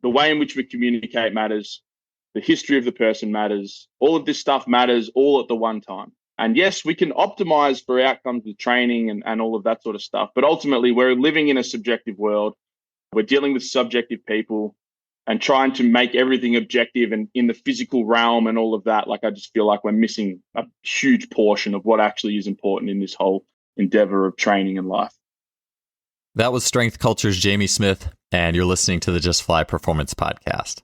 The way in which we communicate matters. The history of the person matters. All of this stuff matters all at the one time. And yes, we can optimize for outcomes with training and all of that sort of stuff. But ultimately, we're living in a subjective world. We're dealing with subjective people and trying to make everything objective and in the physical realm and all of that. Like, I just feel like we're missing a huge portion of what actually is important in this whole endeavor of training and life. That was Strength Culture's Jamie Smith, and you're listening to the Just Fly Performance Podcast.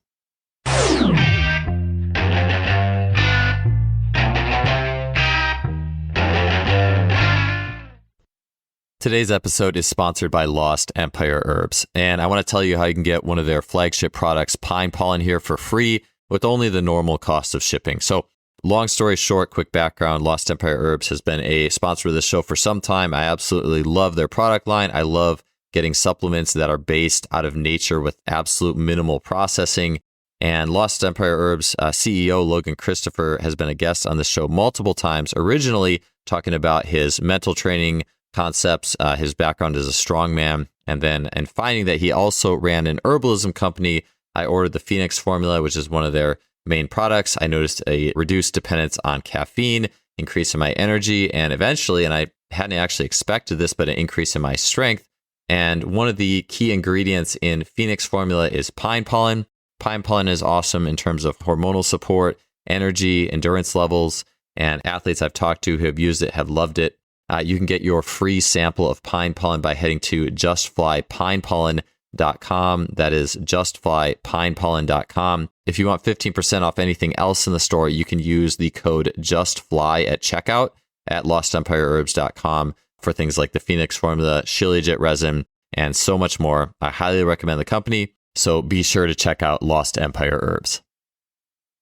Today's episode is sponsored by Lost Empire Herbs, and I want to tell you how you can get one of their flagship products, Pine Pollen, here for free with only the normal cost of shipping. So, long story short, quick background, Lost Empire Herbs has been a sponsor of this show for some time. I absolutely love their product line. I love getting supplements that are based out of nature with absolute minimal processing. And Lost Empire Herbs CEO Logan Christopher has been a guest on the show multiple times, originally talking about his mental training concepts, his background as a strongman, and finding that he also ran an herbalism company. I ordered the Phoenix formula, which is one of their main products. I noticed a reduced dependence on caffeine, increase in my energy, and eventually, and I hadn't actually expected this, but an increase in my strength. And one of the key ingredients in Phoenix formula is pine pollen. Pine pollen is awesome in terms of hormonal support, energy, endurance levels, and athletes I've talked to who have used it have loved it. You can get your free sample of pine pollen by heading to justflypinepollen.com. That is justflypinepollen.com. If you want 15% off anything else in the store, you can use the code JUSTFLY at checkout at lostempireherbs.com for things like the Phoenix formula, Shilajit resin, and so much more. I highly recommend the company, so be sure to check out Lost Empire Herbs.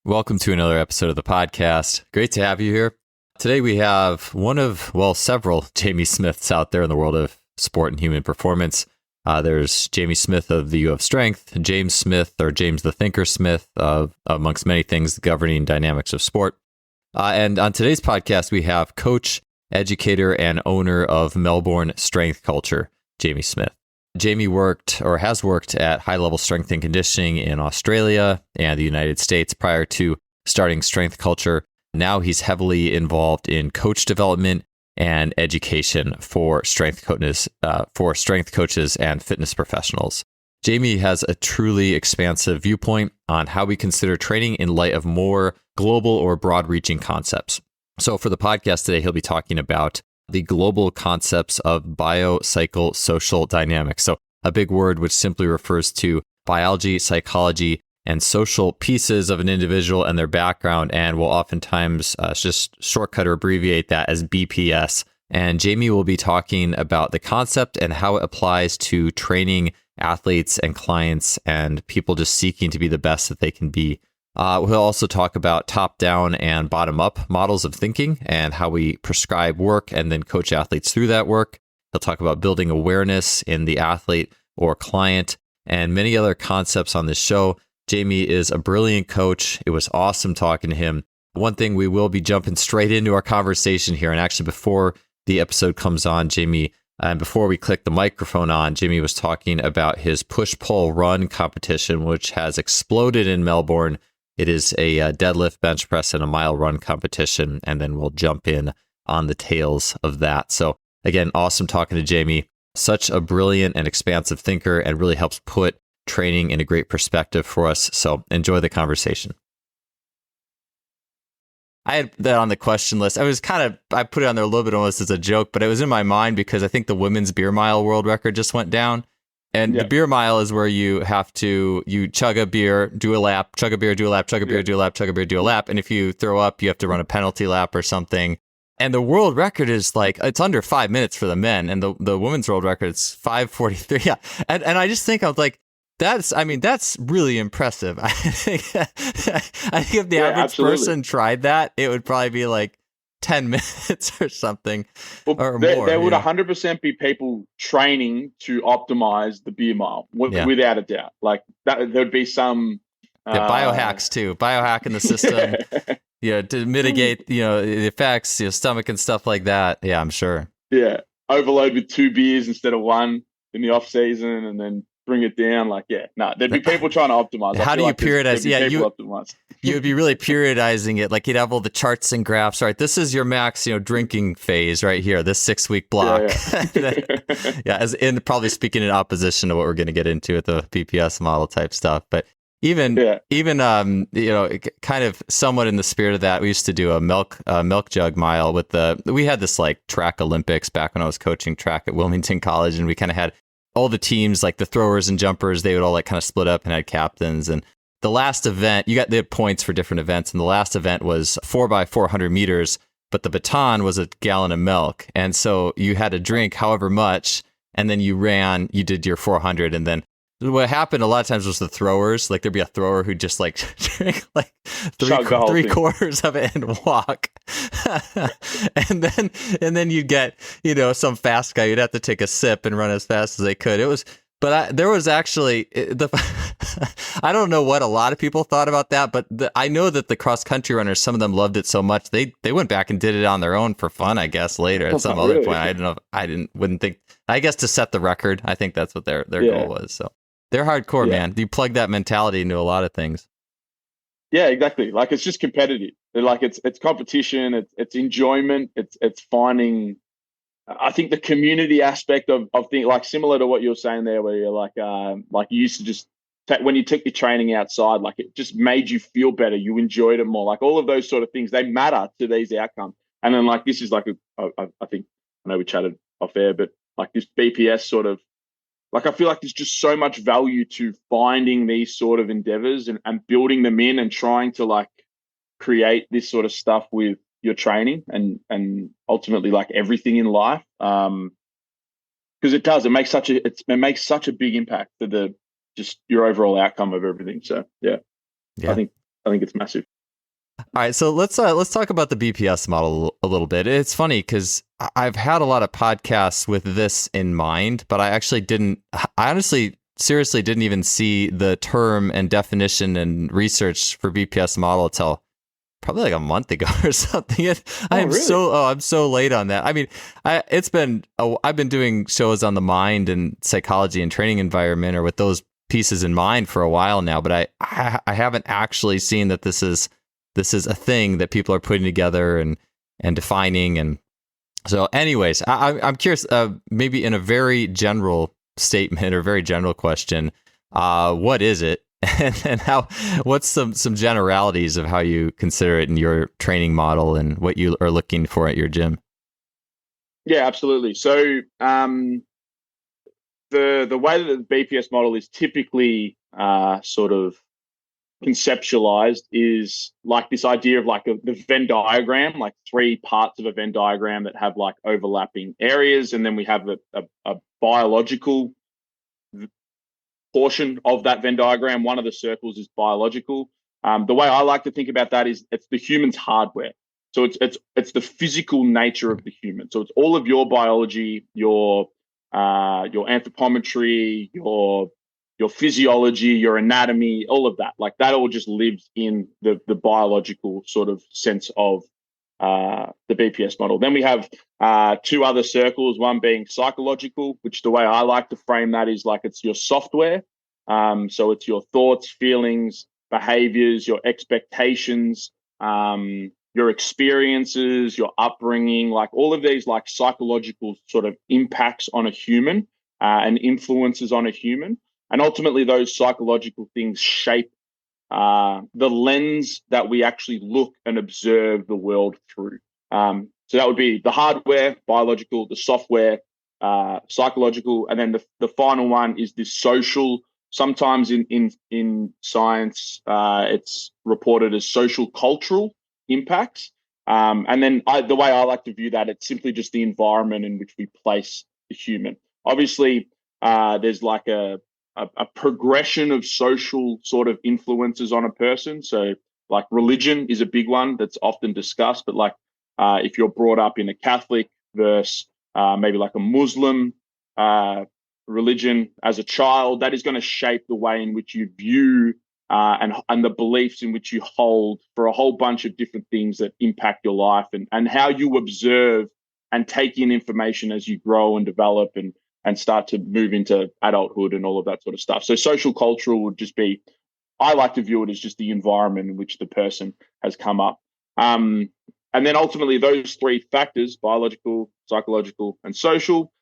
Welcome to another episode of the podcast. Great to have you here. Today we have several Jamie Smiths out there in the world of sport and human performance. There's Jamie Smith of the U of Strength, James Smith, or James the Thinker Smith, amongst many things, the governing dynamics of sport. And on today's podcast, we have coach, educator, and owner of Melbourne Strength Culture, Jamie Smith. Jamie has worked at high-level strength and conditioning in Australia and the United States prior to starting Strength Culture. Now he's heavily involved in coach development and education for strength coaches and fitness professionals. Jamie has a truly expansive viewpoint on how we consider training in light of more global or broad-reaching concepts. So for the podcast today, he'll be talking about the global concepts of biopsychosocial dynamics. So a big word which simply refers to biology, psychology, and social pieces of an individual and their background, and will oftentimes just shortcut or abbreviate that as BPS. And Jamie will be talking about the concept and how it applies to training athletes and clients and people just seeking to be the best that they can be. We'll also talk about top-down and bottom-up models of thinking and how we prescribe work and then coach athletes through that work. He'll talk about building awareness in the athlete or client and many other concepts on this show. Jamie is a brilliant coach. It was awesome talking to him. One thing, we will be jumping straight into our conversation here. And actually, before the episode comes on, Jamie, and before we click the microphone on, Jamie was talking about his push-pull-run competition, which has exploded in Melbourne. It is a deadlift, bench press, and a mile run competition. And then we'll jump in on the tails of that. So again, awesome talking to Jamie. Such a brilliant and expansive thinker, and really helps put training in a great perspective for us. So enjoy the conversation. I had that on the question list. I put it on there a little bit almost as a joke, but it was in my mind because I think the women's beer mile world record just went down. And the beer mile is where you chug a beer, do a lap, chug a beer, do a lap, chug a beer, do a lap, chug a beer, do a lap. And if you throw up, you have to run a penalty lap or something. And the world record is it's under 5 minutes for the men. And the women's world record is 5:43. Yeah. And I just think I was like, that's really impressive. I think if the average person tried that, it would probably be like 10 minutes or something, or more. There would 100% be people training to optimize the beer mile, without a doubt. Like that, there'd be some biohacks too, biohacking the system, to mitigate the effects, stomach and stuff like that. Yeah, I'm sure. Yeah, overload with 2 beers instead of 1 in the off season, and then bring it down. Like, yeah, no, there'd be people trying to optimize. How do you periodize? Yeah, you optimize. You would be really periodizing it. Like you'd have all the charts and graphs. Right, this is your max, drinking phase right here. This 6-week block. Yeah, as in probably speaking in opposition to what we're going to get into with the BPS model type stuff. But even kind of somewhat in the spirit of that, we used to do a milk jug mile we had this like track Olympics back when I was coaching track at Wilmington College, and we kind of had all the teams, like the throwers and jumpers, they would all like kind of split up and had captains. And the last event, they had points for different events, and the last event was 4x400 meters, but the baton was a gallon of milk. And so you had to drink however much, and then you did your 400, and then what happened a lot of times was the throwers, like there'd be a thrower who'd just like drink like three quarters of it and walk. and then you'd get, some fast guy, you'd have to take a sip and run as fast as they could. There was actually I don't know what a lot of people thought about that, but I know that the cross country runners, some of them loved it so much they went back and did it on their own for fun, I guess, later at some other point. I don't know. Wouldn't think. I guess to set the record. I think that's what their goal was. So they're hardcore, man. You plug that mentality into a lot of things. Yeah, exactly. Like it's just competitive. Like it's competition. It's enjoyment. It's finding. I think the community aspect of things, like similar to what you're saying there, where you're like you used to just when you took your training outside, like it just made you feel better. You enjoyed it more. Like all of those sort of things, they matter to these outcomes. And then like this is like I think I know we chatted off air, but like this BPS sort of like I feel like there's just so much value to finding these sort of endeavors and building them in and trying to like create this sort of stuff with your training and ultimately like everything in life, because it makes such a big impact to just your overall outcome of everything. So yeah. I think it's massive. All right, so let's talk about the BPS model a little bit. It's funny because I've had a lot of podcasts with this in mind, but I honestly seriously didn't even see the term and definition and research for BPS model until probably like a month ago or something. I'm so late on that. I mean, I've been doing shows on the mind and psychology and training environment, or with those pieces in mind, for a while now, but I haven't actually seen that this is a thing that people are putting together and defining. And so anyways, I'm curious, maybe in a very general statement or very general question, what is it? And what's some generalities of how you consider it in your training model and what you are looking for at your gym? Yeah, absolutely. So the way that the BPS model is typically sort of conceptualized is like this idea of like the Venn diagram, like three parts of a Venn diagram that have like overlapping areas, and then we have a biological portion of that Venn diagram. One of the circles is biological. The way I like to think about that is it's the human's hardware. So it's the physical nature of the human. So it's all of your biology, your anthropometry, your physiology, your anatomy, all of that. Like that all just lives in the biological sort of sense of the BPS model. Then we have two other circles, one being psychological, which the way I like to frame that is like it's your software. So it's your thoughts, feelings, behaviors, your expectations, your experiences, your upbringing, like all of these like psychological sort of impacts on a human and influences on a human. And ultimately those psychological things shape the lens that we actually look and observe the world through. So that would be the hardware, biological, the software, psychological, and then the final one is the social. Sometimes in science, it's reported as social cultural impacts. And then the way I like to view that, it's simply just the environment in which we place the human. Obviously, there's like a progression of social sort of influences on a person. So like religion is a big one that's often discussed, but like if you're brought up in a Catholic versus maybe like a Muslim religion as a child, that is going to shape the way in which you view and the beliefs in which you hold for a whole bunch of different things that impact your life and how you observe and take in information as you grow and develop and start to move into adulthood and all of that sort of stuff. So social cultural would just be, I like to view it as just the environment in which the person has come up. And then ultimately those three factors, biological, psychological, and social,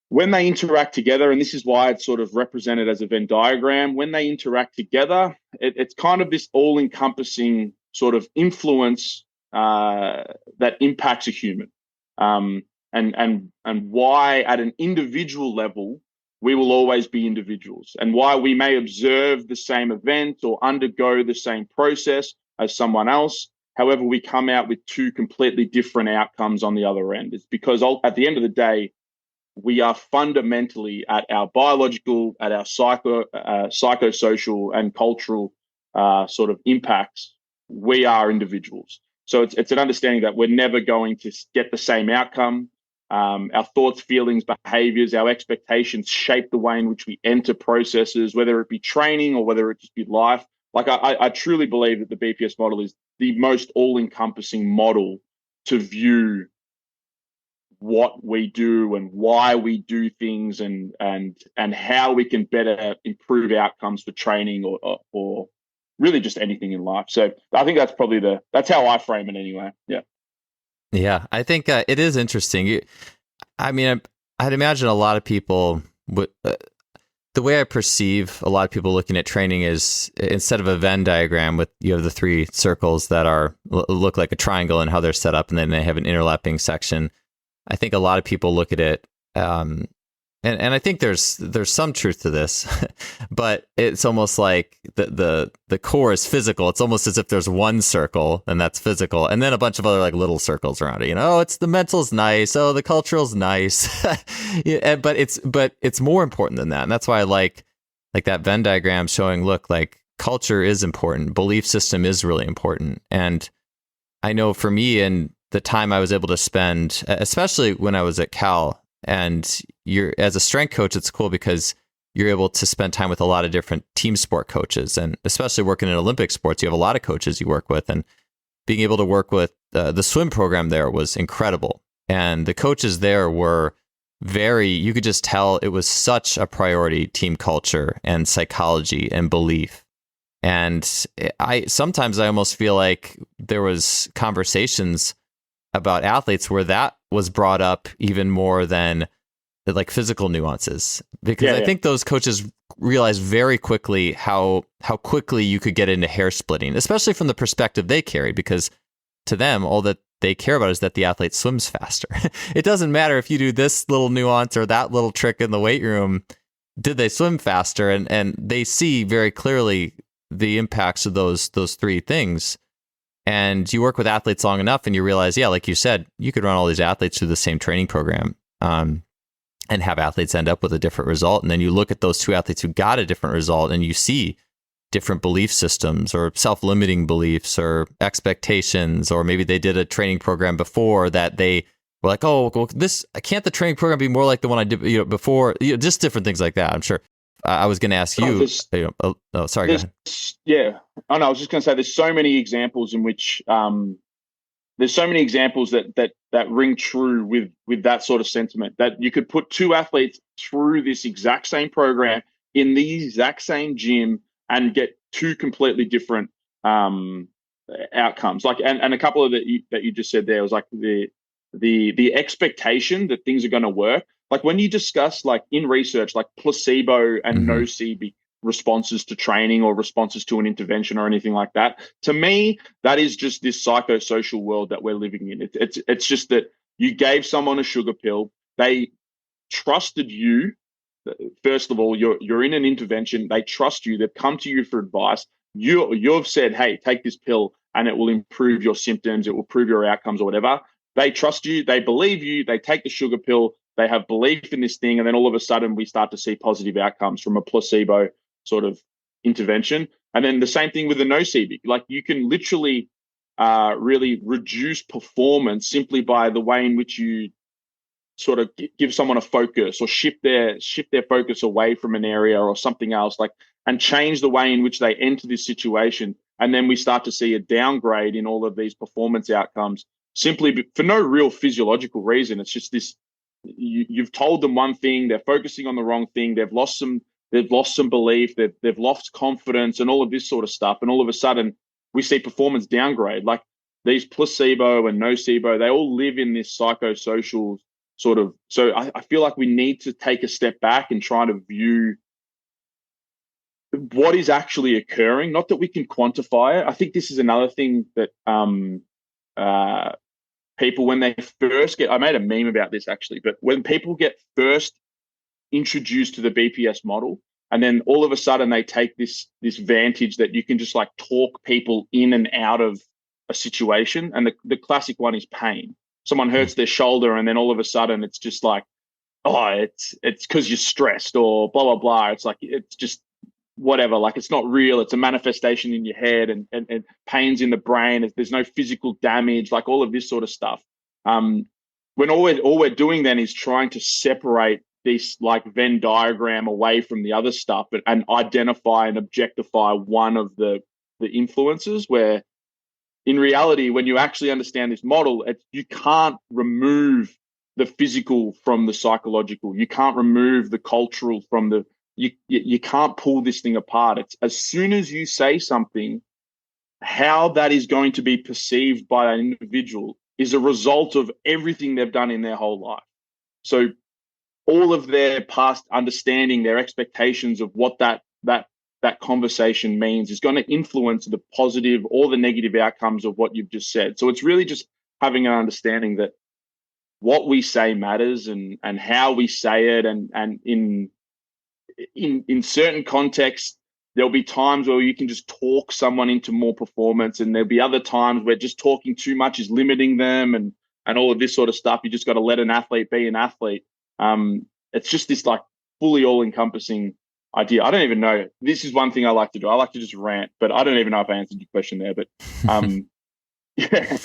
when they interact together, and this is why it's sort of represented as a Venn diagram, when they interact together, it's kind of this all-encompassing sort of influence that impacts a human. And why at an individual level, we will always be individuals, and why we may observe the same event or undergo the same process as someone else. However, we come out with two completely different outcomes on the other end. It's because at the end of the day, we are fundamentally at our biological, at our psychosocial and cultural sort of impacts, we are individuals. So it's an understanding that we're never going to get the same outcome. Our thoughts, feelings, behaviors, our expectations shape the way in which we enter processes, whether it be training or whether it just be life. Like I truly believe that the BPS model is the most all-encompassing model to view what we do and why we do things, and how we can better improve outcomes for training or really just anything in life. So I think that's probably that's how I frame it anyway. Yeah. Yeah, I think it is interesting. I mean, I'd imagine a lot of people would. The way I perceive a lot of people looking at training is, instead of a Venn diagram with you have the three circles that look like a triangle and how they're set up, and then they have an interlapping section. I think a lot of people look at it, and I think there's some truth to this, but it's almost like the core is physical. It's almost as if there's one circle, and that's physical, and then a bunch of other like little circles around it. You know, it's the mental's nice, oh, the cultural's nice, yeah, but it's more important than that, and that's why I like that Venn diagram showing, look, like culture is important, belief system is really important, and I know for me and the time I was able to spend, especially when I was at Cal. And you're, as a strength coach, it's cool because you're able to spend time with a lot of different team sport coaches, and especially working in Olympic sports, you have a lot of coaches you work with, and being able to work with the swim program there was incredible. And the coaches there were you could just tell it was such a priority, team culture and psychology and belief. And sometimes I almost feel like there was conversations about athletes where that was brought up even more than like physical nuances, because I think those coaches realized very quickly how quickly you could get into hair splitting, especially from the perspective they carry, because to them, all that they care about is that the athlete swims faster. It doesn't matter if you do this little nuance or that little trick in the weight room. Did they swim faster? And they see very clearly the impacts of those three things. And you work with athletes long enough and you realize, yeah, like you said, you could run all these athletes through the same training program and have athletes end up with a different result. And then you look at those two athletes who got a different result and you see different belief systems or self-limiting beliefs or expectations, or maybe they did a training program before that they were like, oh, well, can't the training program be more like the one I did before? just different things like that, I'm sure. I was going to ask you. Sorry. Go ahead. Yeah. Oh no, I was just going to say there's so many examples in which that ring true with that sort of sentiment, that you could put two athletes through this exact same program in the exact same gym and get two completely different outcomes. Like and a couple of that you just said there was like the expectation that things are going to work. Like when you discuss like in research, like placebo and nocebo responses to training or responses to an intervention or anything like that, to me, that is just this psychosocial world that we're living in. It's just that you gave someone a sugar pill. They trusted you. First of all, you're in an intervention. They trust you. They've come to you for advice. You've said, hey, take this pill and it will improve your symptoms. It will improve your outcomes or whatever. They trust you. They believe you. They take the sugar pill. They have belief in this thing. And then all of a sudden we start to see positive outcomes from a placebo sort of intervention. And then the same thing with the nocebo. Like you can literally really reduce performance simply by the way in which you sort of give someone a focus or shift their focus away from an area or something else, like, and change the way in which they enter this situation. And then we start to see a downgrade in all of these performance outcomes simply for no real physiological reason. It's just this you've told them one thing, they're focusing on the wrong thing, they've lost some belief, they've lost confidence, and all of this sort of stuff. And all of a sudden, we see performance downgrade. Like these placebo and nocebo, they all live in this psychosocial sort of. So I feel like we need to take a step back and try to view what is actually occurring. Not that we can quantify it. I think this is another thing that people, when they first I made a meme about this actually, but when people get first introduced to the BPS model, and then all of a sudden they take this vantage that you can just like talk people in and out of a situation. And the classic one is pain. Someone hurts their shoulder, and then all of a sudden it's just like, oh, it's because you're stressed or blah, blah, blah. It's like, it's just whatever. Like, it's not real. It's a manifestation in your head, and pains in the brain. There's no physical damage, like all of this sort of stuff. When all we're doing then is trying to separate this like Venn diagram away from the other stuff, and identify and objectify one of the influences, where in reality, when you actually understand this model, you can't remove the physical from the psychological. You can't remove the cultural from the, you can't pull this thing apart. It's as soon as you say something, how that is going to be perceived by an individual is a result of everything they've done in their whole life. So all of their past understanding, their expectations of what that conversation means is going to influence the positive or the negative outcomes of what you've just said. So it's really just having an understanding that what we say matters, and how we say it, and in certain contexts, there'll be times where you can just talk someone into more performance, and there'll be other times where just talking too much is limiting them, and all of this sort of stuff. You just got to let an athlete be an athlete. It's just this like fully all-encompassing idea. I don't even know. This is one thing I like to do. I like to just rant, but I don't even know if I answered your question there. But yeah.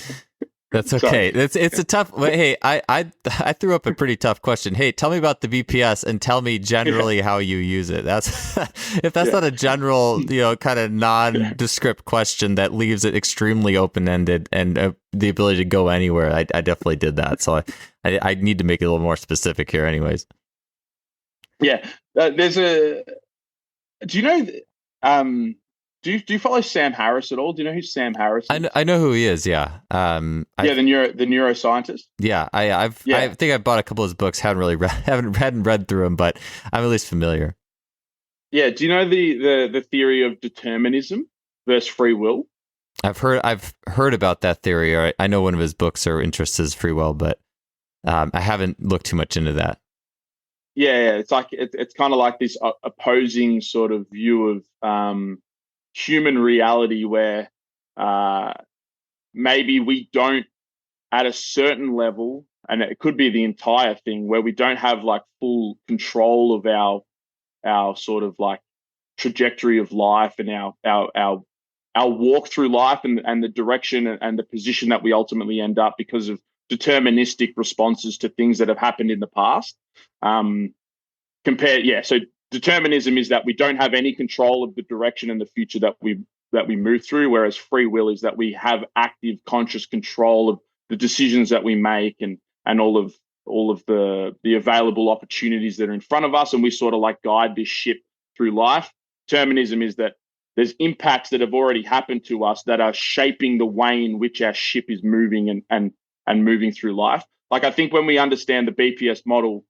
That's okay. It's a tough. Hey, I threw up a pretty tough question. Hey, tell me about the BPS and tell me generally how you use it. That's if that's not a general, kind of nondescript question that leaves it extremely open ended and the ability to go anywhere. I definitely did that. So I need to make it a little more specific here, anyways. Yeah, there's a. Do you know? Do you follow Sam Harris at all? Do you know who Sam Harris is? I know who he is. Yeah. The neuroscientist. Yeah, I think I bought a couple of his books. Hadn't read through them, but I'm at least familiar. Yeah. Do you know the theory of determinism versus free will? I've heard about that theory. I know one of his books or interests is free will, but I haven't looked too much into that. Yeah, it's like it's kind of like this opposing sort of view of human reality, where maybe we don't, at a certain level, and it could be the entire thing, where we don't have like full control of our sort of like trajectory of life, and our walk through life, and the direction and the position that we ultimately end up, because of deterministic responses to things that have happened in the past. So determinism is that we don't have any control of the direction and the future that we move through, whereas free will is that we have active, conscious control of the decisions that we make, and all of the available opportunities that are in front of us, and we sort of like guide this ship through life. Determinism is that there's impacts that have already happened to us that are shaping the way in which our ship is moving and moving through life. Like, I think when we understand the BPS model,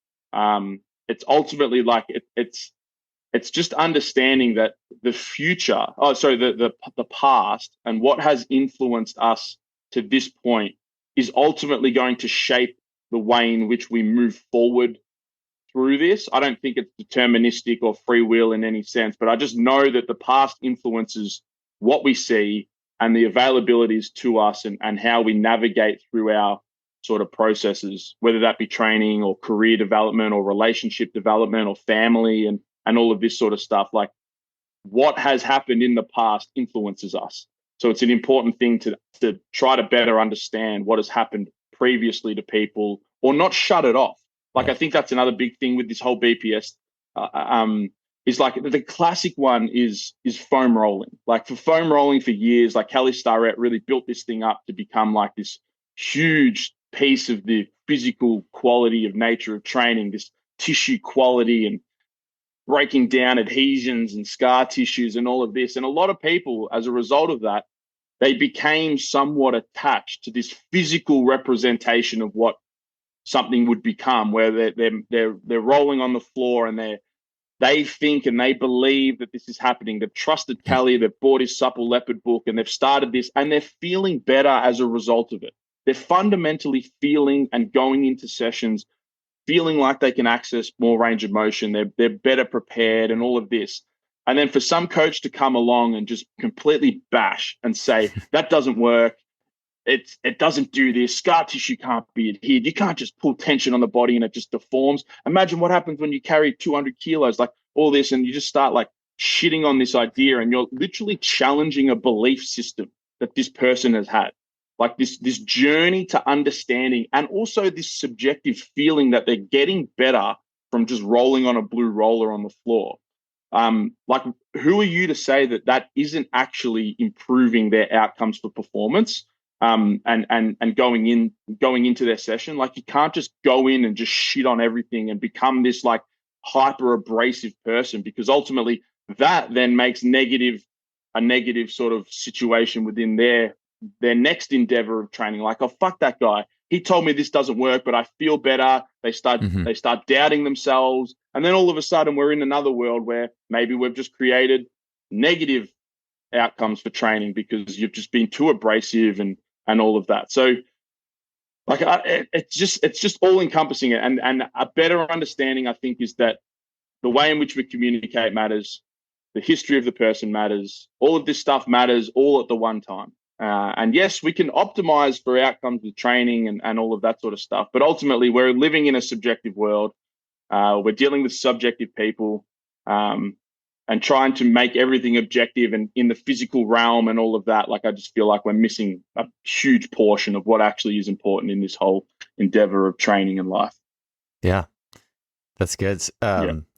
it's ultimately like it's just understanding that the future, the past and what has influenced us to this point is ultimately going to shape the way in which we move forward through this. I don't think it's deterministic or free will in any sense, but I just know that the past influences what we see and the availabilities to us, and how we navigate through our sort of processes, whether that be training or career development or relationship development or family and all of this sort of stuff. Like, what has happened in the past influences us. So it's an important thing to try to better understand what has happened previously to people, or not shut it off. Like, I think that's another big thing with this whole BPS. Is like the classic one is foam rolling. Like, for foam rolling for years, like Kelly Starrett really built this thing up to become like this huge piece of the physical quality of nature of training, this tissue quality and breaking down adhesions and scar tissues and all of this. And a lot of people, as a result of that, they became somewhat attached to this physical representation of what something would become, where they're rolling on the floor and they think and they believe that this is happening. They've trusted Kelly, they've bought his Supple Leopard book, and they've started this, and they're feeling better as a result of it. They're fundamentally feeling and going into sessions feeling like they can access more range of motion. They're better prepared and all of this. And then for some coach to come along and just completely bash and say, that doesn't work. It doesn't do this. Scar tissue can't be adhered. You can't just pull tension on the body and it just deforms. Imagine what happens when you carry 200 kilos, like all this, and you just start like shitting on this idea, and you're literally challenging a belief system that this person has had. Like this journey to understanding, and also this subjective feeling that they're getting better from just rolling on a blue roller on the floor. Like, who are you to say that isn't actually improving their outcomes for performance? And going into their session, like, you can't just go in and just shit on everything and become this like hyper abrasive person, because ultimately that then makes a negative sort of situation within their next endeavor of training. Like, oh, fuck that guy. He told me this doesn't work, but I feel better. They start doubting themselves. And then all of a sudden we're in another world where maybe we've just created negative outcomes for training because you've just been too abrasive and all of that. So like, it's just all encompassing it. And a better understanding, I think, is that the way in which we communicate matters. The history of the person matters. All of this stuff matters all at the one time. And yes, we can optimize for outcomes with training and all of that sort of stuff. But ultimately, we're living in a subjective world. We're dealing with subjective people, and trying to make everything objective and in the physical realm and all of that. Like, I just feel like we're missing a huge portion of what actually is important in this whole endeavor of training and life. Yeah, that's good.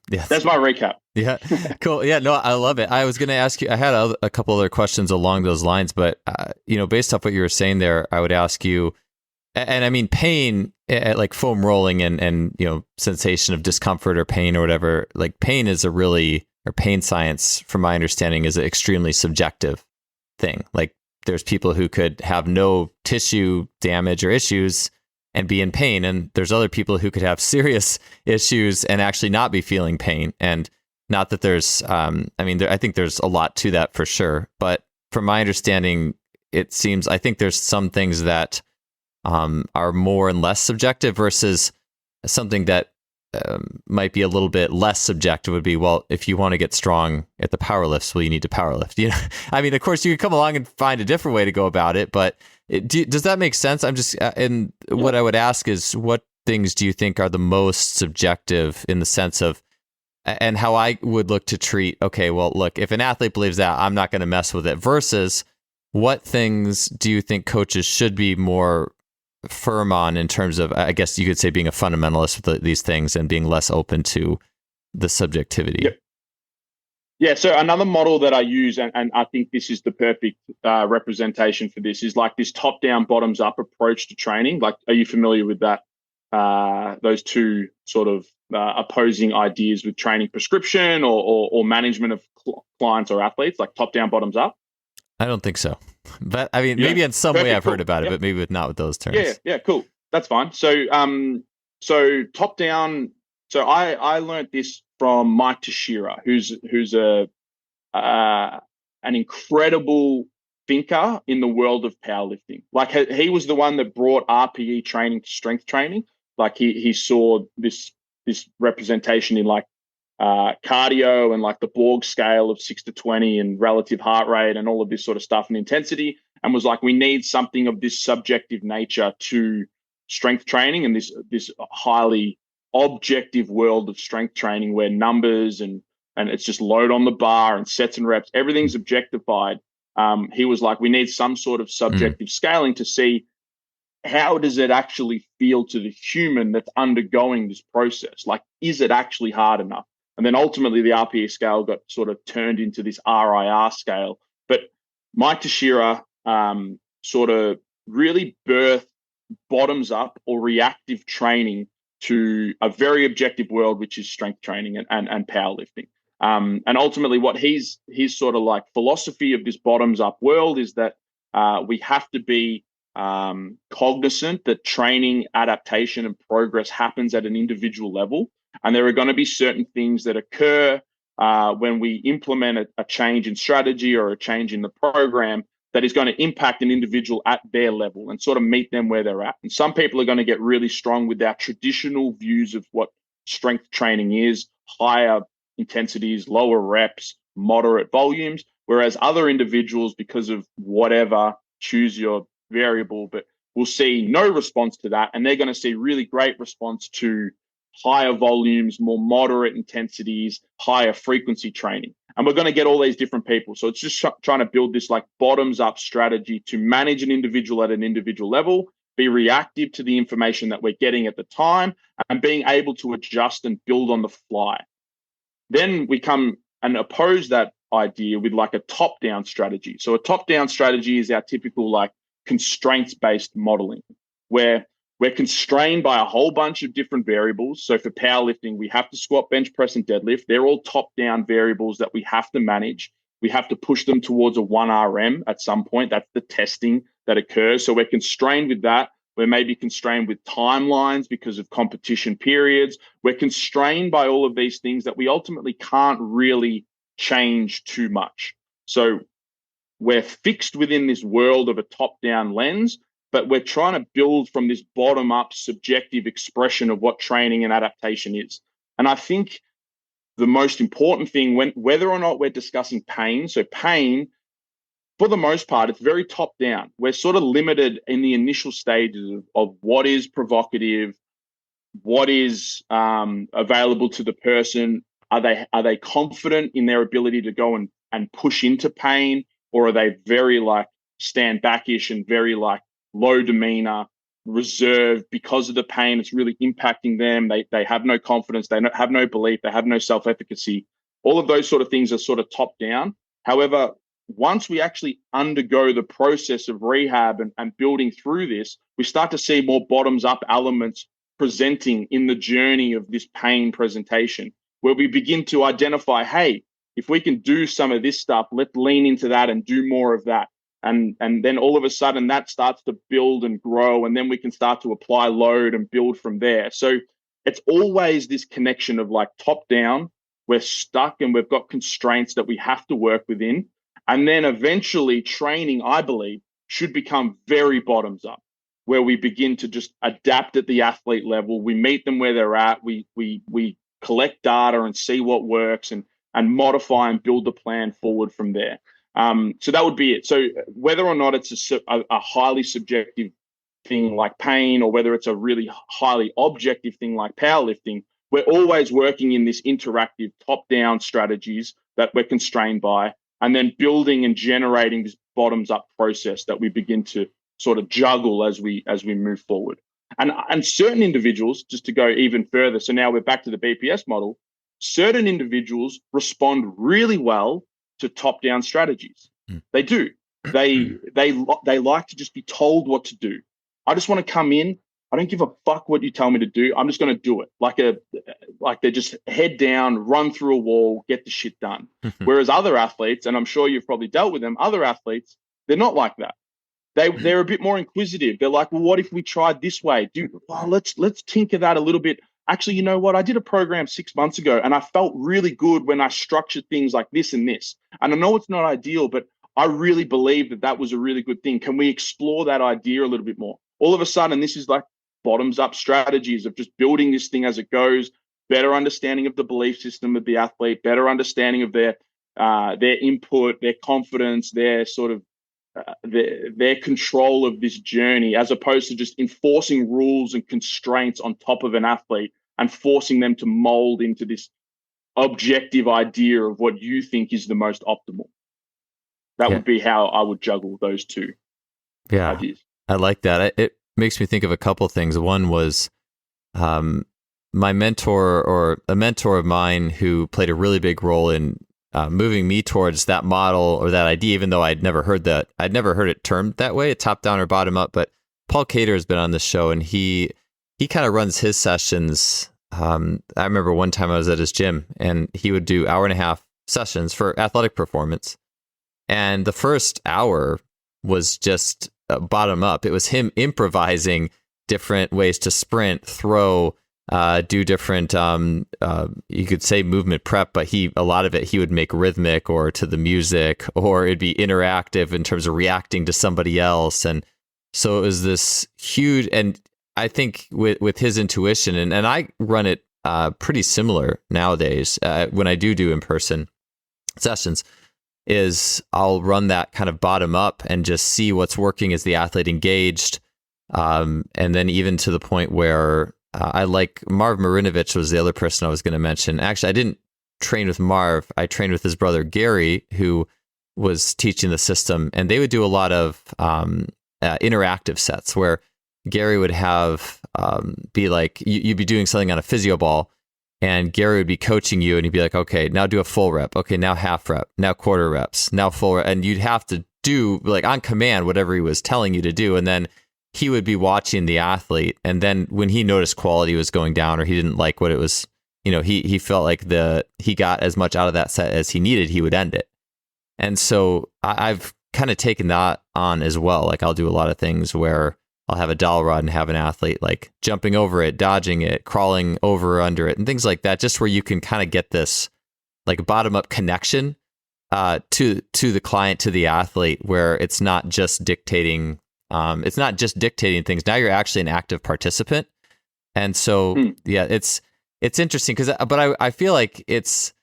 Yeah, that's my recap. Yeah, cool. Yeah, no, I love it. I was going to ask you, I had a couple other questions along those lines, but, based off what you were saying there, I would ask you, and I mean, pain, like foam rolling and sensation of discomfort or pain or whatever, like pain is or pain science, from my understanding, is an extremely subjective thing. Like, there's people who could have no tissue damage or issues and be in pain, and there's other people who could have serious issues and actually not be feeling pain. And not that there's, I think there's a lot to that for sure. But from my understanding, it seems, I think there's some things that are more and less subjective versus something that might be a little bit less subjective would be, well, if you want to get strong at the power lifts, well, you need to power lift. I mean, of course, you could come along and find a different way to go about it, but does that make sense? I'm just, and what I would ask is, what things do you think are the most subjective in the sense of, and how I would look to treat, okay, well, look, if an athlete believes that, I'm not going to mess with it, versus what things do you think coaches should be more firm on in terms of, I guess you could say, being a fundamentalist with these things and being less open to the subjectivity? Yep. Yeah. So another model that I use, and I think this is the perfect representation for this, is like this top-down, bottoms-up approach to training. Like, are you familiar with that? Those two sort of opposing ideas with training prescription or management of clients or athletes, like top-down, bottoms-up? I don't think so. But I mean, maybe in some way I've heard about it, but maybe not with those terms. Yeah, cool. That's fine. So top down. So I learned this from Mike Teixeira, who's an incredible thinker in the world of powerlifting. Like, he was the one that brought RPE training to strength training. Like, he saw this representation in like cardio and like the Borg scale of 6 to 20 and relative heart rate and all of this sort of stuff and intensity, and was like, we need something of this subjective nature to strength training and this highly objective world of strength training where numbers and it's just load on the bar and sets and reps, everything's objectified. He was like, we need some sort of subjective scaling to see how does it actually feel to the human that's undergoing this process? Like, is it actually hard enough? And then ultimately the RPE scale got sort of turned into this RIR scale. But Mike Teixeira sort of really birthed bottoms up or reactive training to a very objective world, which is strength training and powerlifting. And ultimately, what his sort of like philosophy of this bottoms up world is that we have to be cognizant that training, adaptation, and progress happens at an individual level, and there are going to be certain things that occur when we implement a change in strategy or a change in the program that is going to impact an individual at their level and sort of meet them where they're at. And some people are going to get really strong with our traditional views of what strength training is, higher intensities, lower reps, moderate volumes, whereas other individuals, because of whatever, choose your variable, but will see no response to that. And they're going to see really great response to higher volumes, more moderate intensities, higher frequency training. And we're going to get all these different people. So it's just trying to build this like bottoms up strategy to manage an individual at an individual level, be reactive to the information that we're getting at the time, and being able to adjust and build on the fly. Then we come and oppose that idea with like a top-down strategy. So a top-down strategy is our typical like constraints-based modeling, where we're constrained by a whole bunch of different variables. So for powerlifting, we have to squat, bench press, and deadlift. They're all top-down variables that we have to manage. We have to push them towards a 1 RM at some point. That's the testing that occurs. So we're constrained with that. We're maybe constrained with timelines because of competition periods. We're constrained by all of these things that we ultimately can't really change too much. So we're fixed within this world of a top-down lens, but we're trying to build from this bottom-up subjective expression of what training and adaptation is. And I think the most important thing, whether or not we're discussing pain, so pain, for the most part, it's very top-down. We're sort of limited in the initial stages of what is provocative, what is available to the person. Are they confident in their ability to go and push into pain, or are they very like stand backish and very like low demeanor, reserved because of the pain? It's really impacting them. They have no confidence. They have no belief. They have no self-efficacy. All of those sort of things are sort of top down. However, once we actually undergo the process of rehab and building through this, we start to see more bottoms up elements presenting in the journey of this pain presentation, where we begin to identify, hey, if we can do some of this stuff, let's lean into that and do more of that. And then all of a sudden that starts to build and grow, and then we can start to apply load and build from there. So it's always this connection of like top down, we're stuck and we've got constraints that we have to work within. And then eventually training, I believe, should become very bottoms up, where we begin to just adapt at the athlete level. We meet them where they're at. We collect data and see what works and modify and build the plan forward from there. So that would be it. So whether or not it's a highly subjective thing like pain, or whether it's a really highly objective thing like powerlifting, we're always working in this interactive top-down strategies that we're constrained by, and then building and generating this bottoms-up process that we begin to sort of juggle as we move forward. And certain individuals, just to go even further, so now we're back to the BPS model, certain individuals respond really well to top-down strategies. They do. They like to just be told what to do. I just want to come in. I don't give a fuck what you tell me to do. I'm just going to do it. Like they're just head down, run through a wall, get the shit done. Whereas other athletes, and I'm sure you've probably dealt with them, other athletes, they're not like that. They're a bit more inquisitive. They're like, well, what if we tried this way? Let's tinker that a little bit. Actually, you know what? I did a program 6 months ago and I felt really good when I structured things like this and this. And I know it's not ideal, but I really believe that was a really good thing. Can we explore that idea a little bit more? All of a sudden, this is like bottoms up strategies of just building this thing as it goes, better understanding of the belief system of the athlete, better understanding of their input, their confidence, their sort of their control of this journey, as opposed to just enforcing rules and constraints on top of an athlete and forcing them to mold into this objective idea of what you think is the most optimal. That would be how I would juggle those two ideas. I like that. It makes me think of a couple of things. One was my mentor, or a mentor of mine, who played a really big role in moving me towards that model or that idea, even though I'd never heard it termed that way, top down or bottom up. But Paul Cater has been on this show, and he kind of runs his sessions. I remember one time I was at his gym, and he would do 1.5 hour sessions for athletic performance. And the first hour was just bottom up. It was him improvising different ways to sprint, throw, do different, you could say movement prep, but a lot of it he would make rhythmic or to the music, or it'd be interactive in terms of reacting to somebody else. And so it was this huge, and I think with his intuition, and I run it pretty similar nowadays when I do in-person sessions, is I'll run that kind of bottom up and just see what's working. Is the athlete engaged? And then even to the point where I like Marv Marinovich was the other person I was going to mention. Actually, I didn't train with Marv. I trained with his brother Gary, who was teaching the system, and they would do a lot of interactive sets where Gary would have be like, you'd be doing something on a physio ball, and Gary would be coaching you, and he'd be like, okay, now do a full rep. Okay, now half rep. Now quarter reps. Now full rep. And you'd have to do, like, on command whatever he was telling you to do. And then he would be watching the athlete. And then when he noticed quality was going down, or he didn't like what it was, he felt like he got as much out of that set as he needed, he would end it. And so I've kind of taken that on as well. Like, I'll do a lot of things where I'll have a dowel rod and have an athlete like jumping over it, dodging it, crawling over or under it, and things like that, just where you can kind of get this like bottom up connection to the client, to the athlete, where it's not just dictating things. Now you're actually an active participant. And so yeah, it's interesting but I feel like it's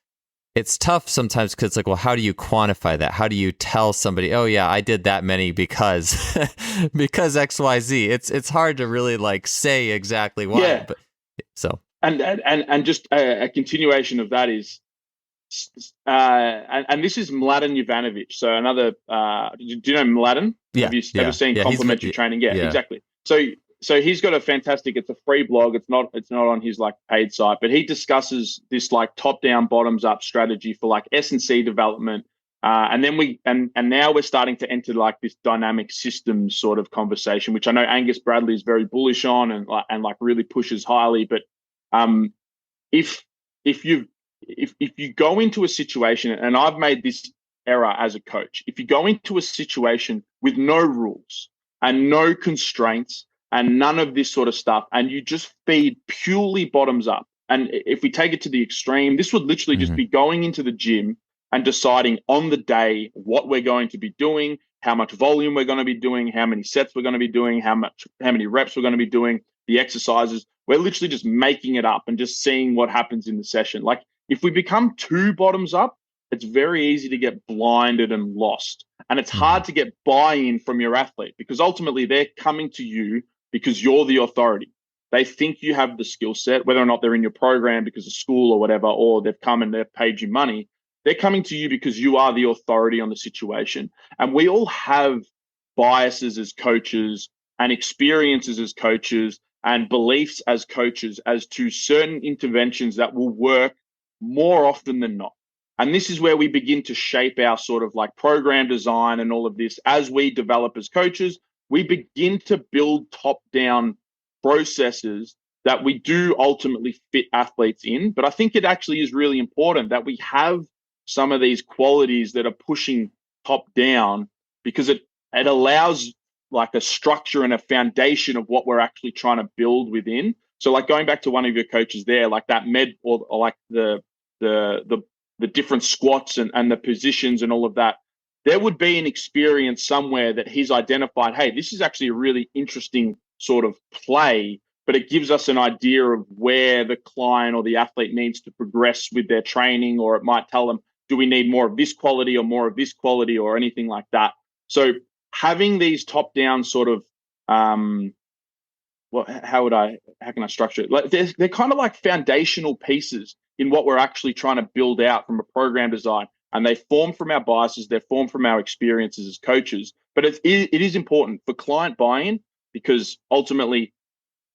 tough sometimes, because it's like, well, how do you quantify that? How do you tell somebody, oh yeah, I did that many because XYZ? It's hard to really like say exactly why. Yeah. But so and just a continuation of that is, and this is Mladen Jovanovic. So another, do you know Mladen? Yeah. Have you ever seen complementary training? Yeah, exactly. So he's got a fantastic, it's a free blog. It's not on his like paid site, but he discusses this like top down, bottoms up strategy for like S&C development. And then now we're starting to enter like this dynamic systems sort of conversation, which I know Angus Bradley is very bullish on and like really pushes highly. But if you go into a situation, and I've made this error as a coach, if you go into a situation with no rules and no constraints and none of this sort of stuff, and you just feed purely bottoms up. And if we take it to the extreme, this would literally just be going into the gym and deciding on the day what we're going to be doing, how much volume we're going to be doing, how many sets we're going to be doing, how many reps we're going to be doing, the exercises. We're literally just making it up and just seeing what happens in the session. Like, if we become too bottoms up, it's very easy to get blinded and lost. And it's hard to get buy-in from your athlete, because ultimately they're coming to you because you're the authority. They think you have the skill set, whether or not they're in your program because of school or whatever, or they've come and they've paid you money. They're coming to you because you are the authority on the situation. And we all have biases as coaches and experiences as coaches and beliefs as coaches as to certain interventions that will work more often than not. And this is where we begin to shape our sort of like program design and all of this. As we develop as coaches, we begin to build top-down processes that we do ultimately fit athletes in. But I think it actually is really important that we have some of these qualities that are pushing top-down, because it allows like a structure and a foundation of what we're actually trying to build within. So like going back to one of your coaches there, like that med or like the different squats and the positions and all of that, there would be an experience somewhere that he's identified, hey, this is actually a really interesting sort of play, but it gives us an idea of where the client or the athlete needs to progress with their training, or it might tell them, do we need more of this quality or more of this quality or anything like that? So having these top-down sort of, how can I structure it? Like they're kind of like foundational pieces in what we're actually trying to build out from a program design. And they form from our biases, they're formed from our experiences as coaches. But it is important for client buy-in, because ultimately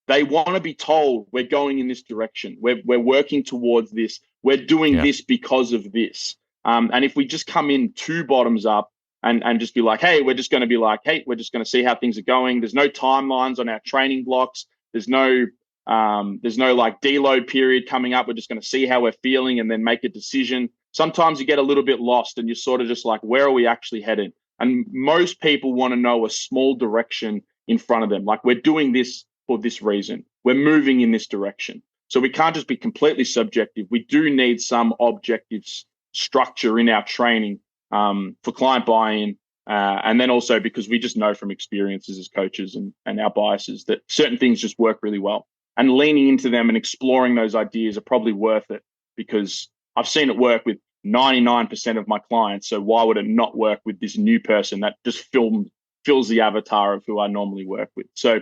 they want to be told, we're going in this direction, we're working towards this, we're doing this because of this. And if we just come in too bottoms up, and just be like, hey, we're just going to see how things are going. There's no timelines on our training blocks. There's no like deload period coming up. We're just going to see how we're feeling and then make a decision. Sometimes you get a little bit lost and you're sort of just like, where are we actually headed? And most people want to know a small direction in front of them. Like, we're doing this for this reason. We're moving in this direction. So we can't just be completely subjective. We do need some objective structure in our training for client buy-in. And then also because we just know from experiences as coaches and our biases that certain things just work really well. And leaning into them and exploring those ideas are probably worth it, because I've seen it work with 99% of my clients. So why would it not work with this new person that just fills the avatar of who I normally work with? So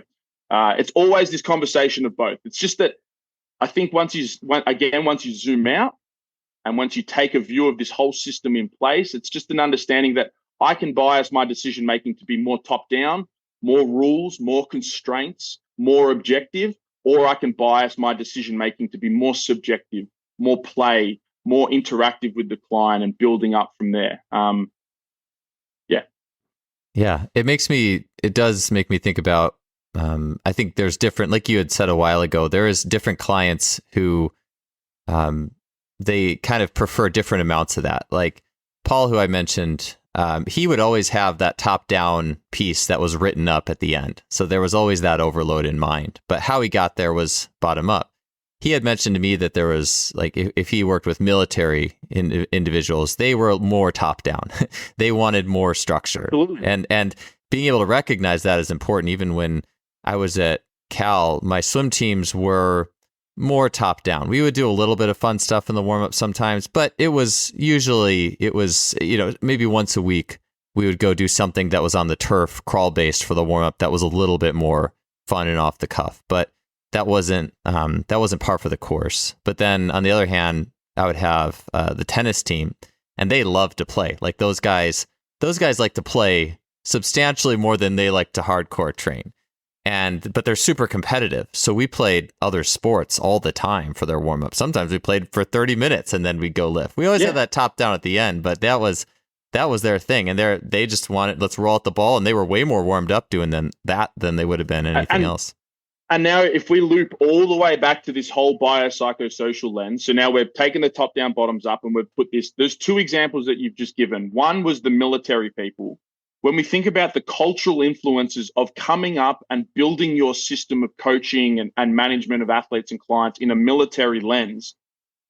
it's always this conversation of both. It's just that I think once you zoom out and once you take a view of this whole system in place, it's just an understanding that I can bias my decision making to be more top down, more rules, more constraints, more objective, or I can bias my decision making to be more subjective, more play, more interactive with the client and building up from there. Yeah, it does make me think about, I think there's different, like you had said a while ago, there is different clients who they kind of prefer different amounts of that. Like Paul, who I mentioned, he would always have that top-down piece that was written up at the end. So there was always that overload in mind. But how he got there was bottom-up. He had mentioned to me that there was, like, if he worked with military individuals, they were more top-down. They wanted more structure. Absolutely. And being able to recognize that is important. Even when I was at Cal, my swim teams were more top down. We would do a little bit of fun stuff in the warm up sometimes, but it was maybe once a week we would go do something that was on the turf, crawl based for the warm up. That was a little bit more fun and off the cuff, but that wasn't par for the course. But then on the other hand, I would have the tennis team, and they love to play. Like those guys like to play substantially more than they like to hardcore train. But they're super competitive. So we played other sports all the time for their warm up. Sometimes we played for 30 minutes and then we'd go lift. We always had that top down at the end, but that was their thing. And they just wanted, let's roll out the ball. And they were way more warmed up doing than they would have been anything else. And now if we loop all the way back to this whole biopsychosocial lens, so now we've taken the top down, bottoms up, and we've put there's two examples that you've just given. One was the military people. When we think about the cultural influences of coming up and building your system of coaching and management of athletes and clients in a military lens,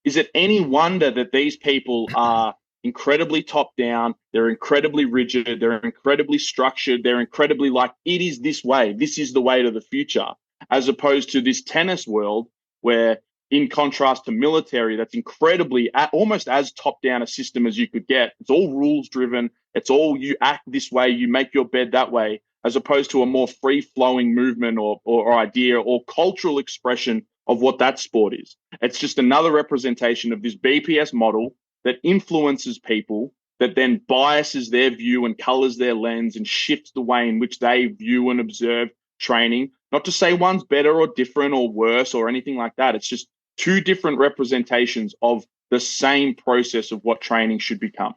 is it any wonder that these people are incredibly top down, they're incredibly rigid, they're incredibly structured, they're incredibly like, it is this way, this is the way to the future, as opposed to this tennis world where, in contrast to military, that's incredibly almost as top down a system as you could get. It's all rules driven. It's all you act this way, you make your bed that way, as opposed to a more free flowing movement or idea or cultural expression of what that sport is. It's just another representation of this BPS model that influences people, that then biases their view and colors their lens and shifts the way in which they view and observe training. Not to say one's better or different or worse or anything like that. It's just two different representations of the same process of what training should become.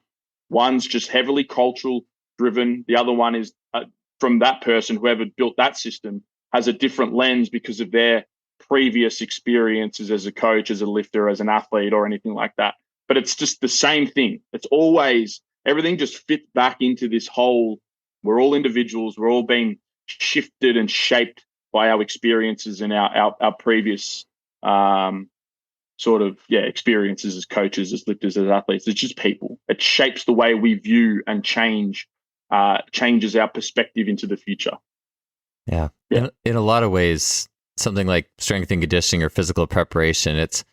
One's just heavily cultural driven. The other one is from that person, whoever built that system, has a different lens because of their previous experiences as a coach, as a lifter, as an athlete, or anything like that. But it's just the same thing. It's always, everything just fits back into this whole, we're all individuals, we're all being shifted and shaped by our experiences and our previous experiences as coaches, as lifters, as athletes. It's just people. It shapes the way we view and changes our perspective into the future. Yeah. In a lot of ways, something like strength and conditioning or physical preparation, it's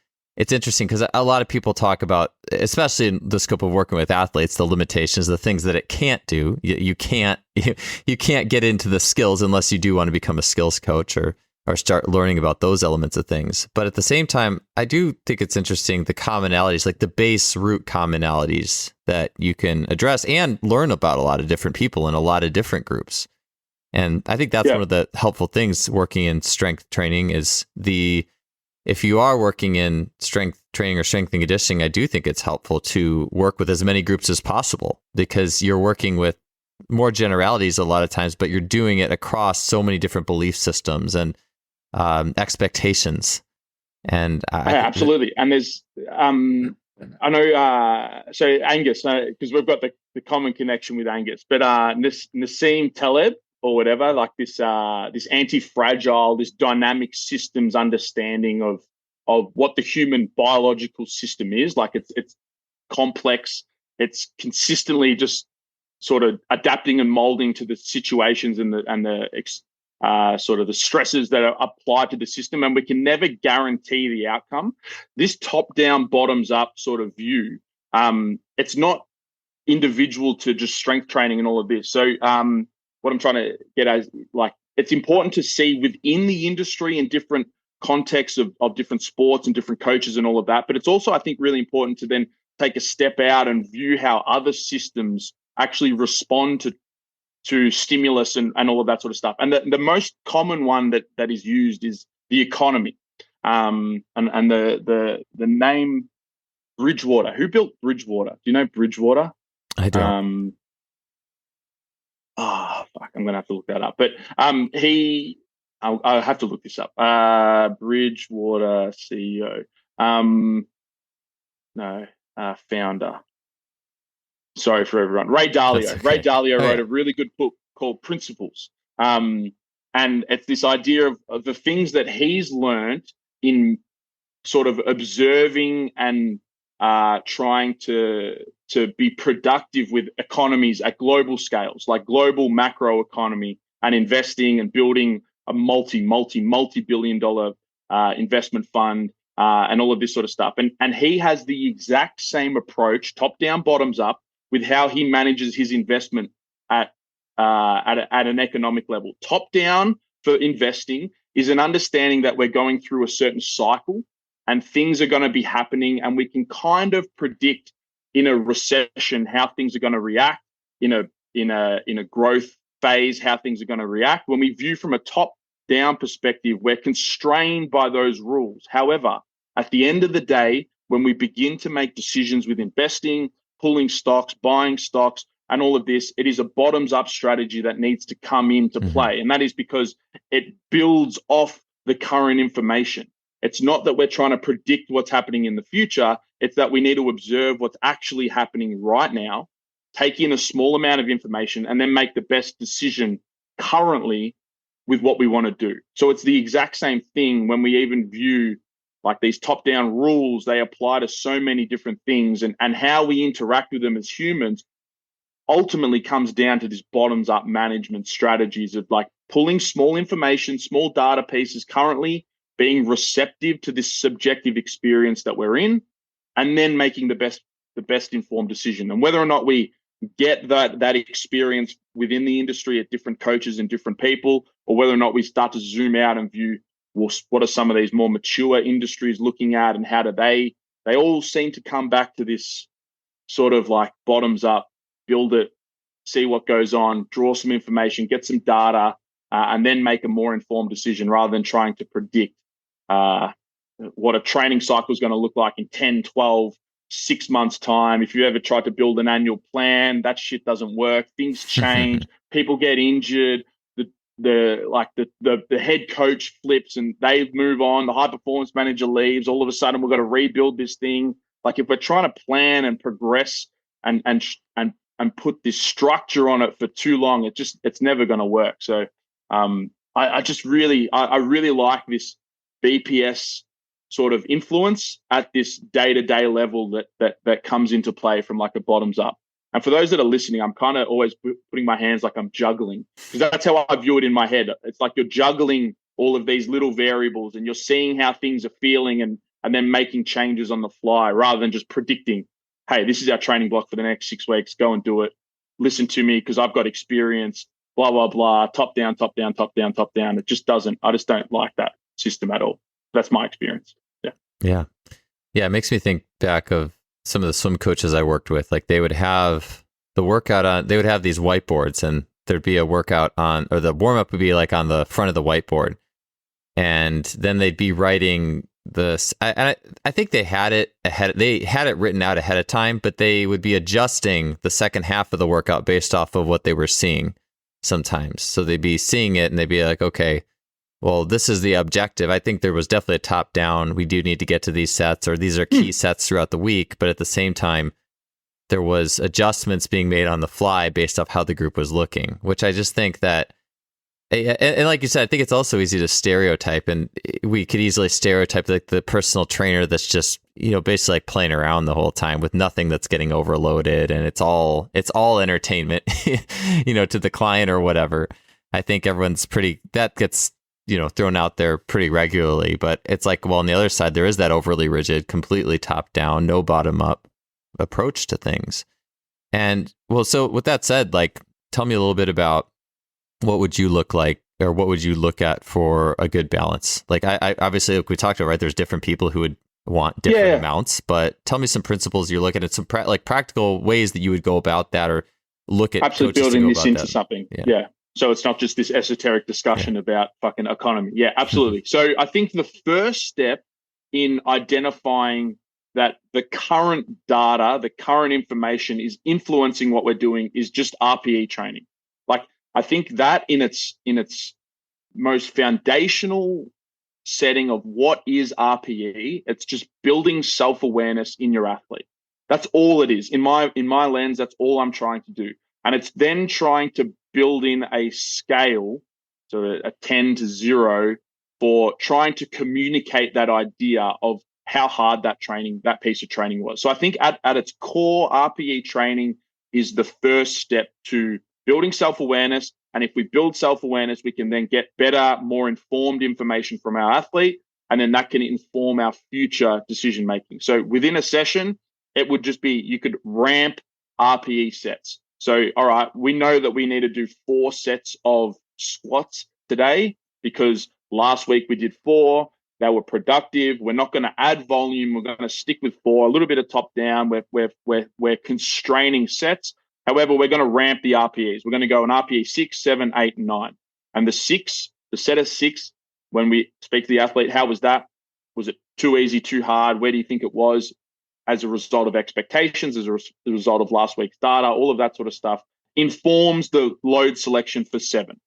interesting because a lot of people talk about, especially in the scope of working with athletes, the limitations, the things that it can't do. You can't get into the skills unless you do want to become a skills coach or start learning about those elements of things. But at the same time, I do think it's interesting, the commonalities, like the base root commonalities that you can address and learn about a lot of different people in a lot of different groups. And I think that's one of the helpful things working in strength training is if you are working in strength training or strength and conditioning, I do think it's helpful to work with as many groups as possible because you're working with more generalities a lot of times, but you're doing it across so many different belief systems and expectations. And absolutely. And there's, I know, so Angus, because we've got the common connection with Angus, but Nassim Taleb or whatever, like this anti-fragile, this dynamic systems understanding of what the human biological system is. Like it's complex. It's consistently just sort of adapting and molding to the situations and the sort of the stresses that are applied to the system, and we can never guarantee the outcome. This top-down, bottoms-up sort of view, it's not individual to just strength training and all of this. So what I'm trying to get at is, like, it's important to see within the industry and different contexts of different sports and different coaches and all of that. But it's also, I think, really important to then take a step out and view how other systems actually respond to stimulus and all of that sort of stuff. And the most common one that is used is the economy. And the name Bridgewater. Who built Bridgewater? Do you know Bridgewater? I don't. Fuck, I'm gonna have to look that up. But I'll have to look this up. Bridgewater CEO. Founder. Sorry for everyone. Ray Dalio. Okay. Ray Dalio wrote a really good book called Principles. And it's this idea of the things that he's learned in sort of observing and trying to be productive with economies at global scales, like global macro economy, and investing and building a multi-billion dollar investment fund and all of this sort of stuff. And he has the exact same approach, top down, bottoms up, with how he manages his investment at an economic level. Top down for investing is an understanding that we're going through a certain cycle and things are going to be happening, and we can kind of predict in a recession how things are going to react, in a growth phase how things are going to react. When we view from a top down perspective, we're constrained by those rules. However, at the end of the day, when we begin to make decisions with investing, pulling stocks, buying stocks, and all of this, it is a bottoms-up strategy that needs to come into play. And that is because it builds off the current information. It's not that we're trying to predict what's happening in the future. It's that we need to observe what's actually happening right now, take in a small amount of information, and then make the best decision currently with what we want to do. So it's the exact same thing when we even view like these top-down rules. They apply to so many different things, and how we interact with them as humans ultimately comes down to this bottoms-up management strategies of like pulling small information, small data pieces currently, being receptive to this subjective experience that we're in, and then making the best informed decision. And whether or not we get that experience within the industry at different coaches and different people, or whether or not we start to zoom out and view, well, what are some of these more mature industries looking at, and how do they all seem to come back to this sort of like bottoms up, build it, see what goes on, draw some information, get some data, and then make a more informed decision rather than trying to predict what a training cycle is going to look like in 10, 12, 6 months time. If you ever tried to build an annual plan, that shit doesn't work. Things change. People get injured. The head coach flips and they move on. The high performance manager leaves. All of a sudden, we've got to rebuild this thing. Like if we're trying to plan and progress and put this structure on it for too long, it's never going to work. So I really like this BPS sort of influence at this day-to-day level that comes into play from like a bottoms up. And for those that are listening, I'm kind of always putting my hands like I'm juggling, because that's how I view it in my head. It's like you're juggling all of these little variables and you're seeing how things are feeling and then making changes on the fly rather than just predicting, hey, this is our training block for the next 6 weeks. Go and do it. Listen to me because I've got experience, blah, blah, blah, top down, top down, top down, top down. I just don't like that system at all. That's my experience. Yeah. It makes me think back of some of the swim coaches I worked with. Like they would have the workout on, they would have these whiteboards and there'd be a workout on, or the warm up would be like on the front of the whiteboard. And then they'd be writing I think they had it written out ahead of time, but they would be adjusting the second half of the workout based off of what they were seeing sometimes. So they'd be seeing it and they'd be like, okay, well, this is the objective. I think there was definitely a top down. We do need to get to these sets, or these are key sets throughout the week. But at the same time, there was adjustments being made on the fly based off how the group was looking, which I just think that, and like you said, I think it's also easy to stereotype, and we could easily stereotype like the personal trainer that's just, basically like playing around the whole time with nothing that's getting overloaded, and it's all entertainment, to the client or whatever. I think that gets, thrown out there pretty regularly, but it's like, well, on the other side, there is that overly rigid, completely top down, no bottom up approach to things. And well, so with that said, like, tell me a little bit about what would you look like, or what would you look at for a good balance? Like, I obviously, like we talked about, right, there's different people who would want different amounts, but tell me some principles you're looking at, some practical ways that you would go about that, or look at absolutely building this into something. Yeah. So it's not just this esoteric discussion about fucking economy. Yeah, absolutely. So I think the first step in identifying that the current data, the current information is influencing what we're doing is just RPE training. Like, I think that in its most foundational setting of what is RPE, it's just building self-awareness in your athlete. That's all it is. In my lens, that's all I'm trying to do. And it's then trying to build in a scale, so a 10 to 0, for trying to communicate that idea of how hard that piece of training was. So I think at its core, RPE training is the first step to building self-awareness. And if we build self-awareness, we can then get better, more informed information from our athlete, and then that can inform our future decision-making. So within a session, it would just be, you could ramp RPE sets. So, all right, we know that we need to do 4 sets of squats today because last week we did 4. They were productive. We're not going to add volume. We're going to stick with 4, a little bit of top down. We're constraining sets. However, we're going to ramp the RPEs. We're going to go on RPE 6, 7, 8, and 9. And the set of 6, when we speak to the athlete, how was that? Was it too easy, too hard? Where do you think it was as a result of expectations, as a result of last week's data? All of that sort of stuff informs the load selection for 7.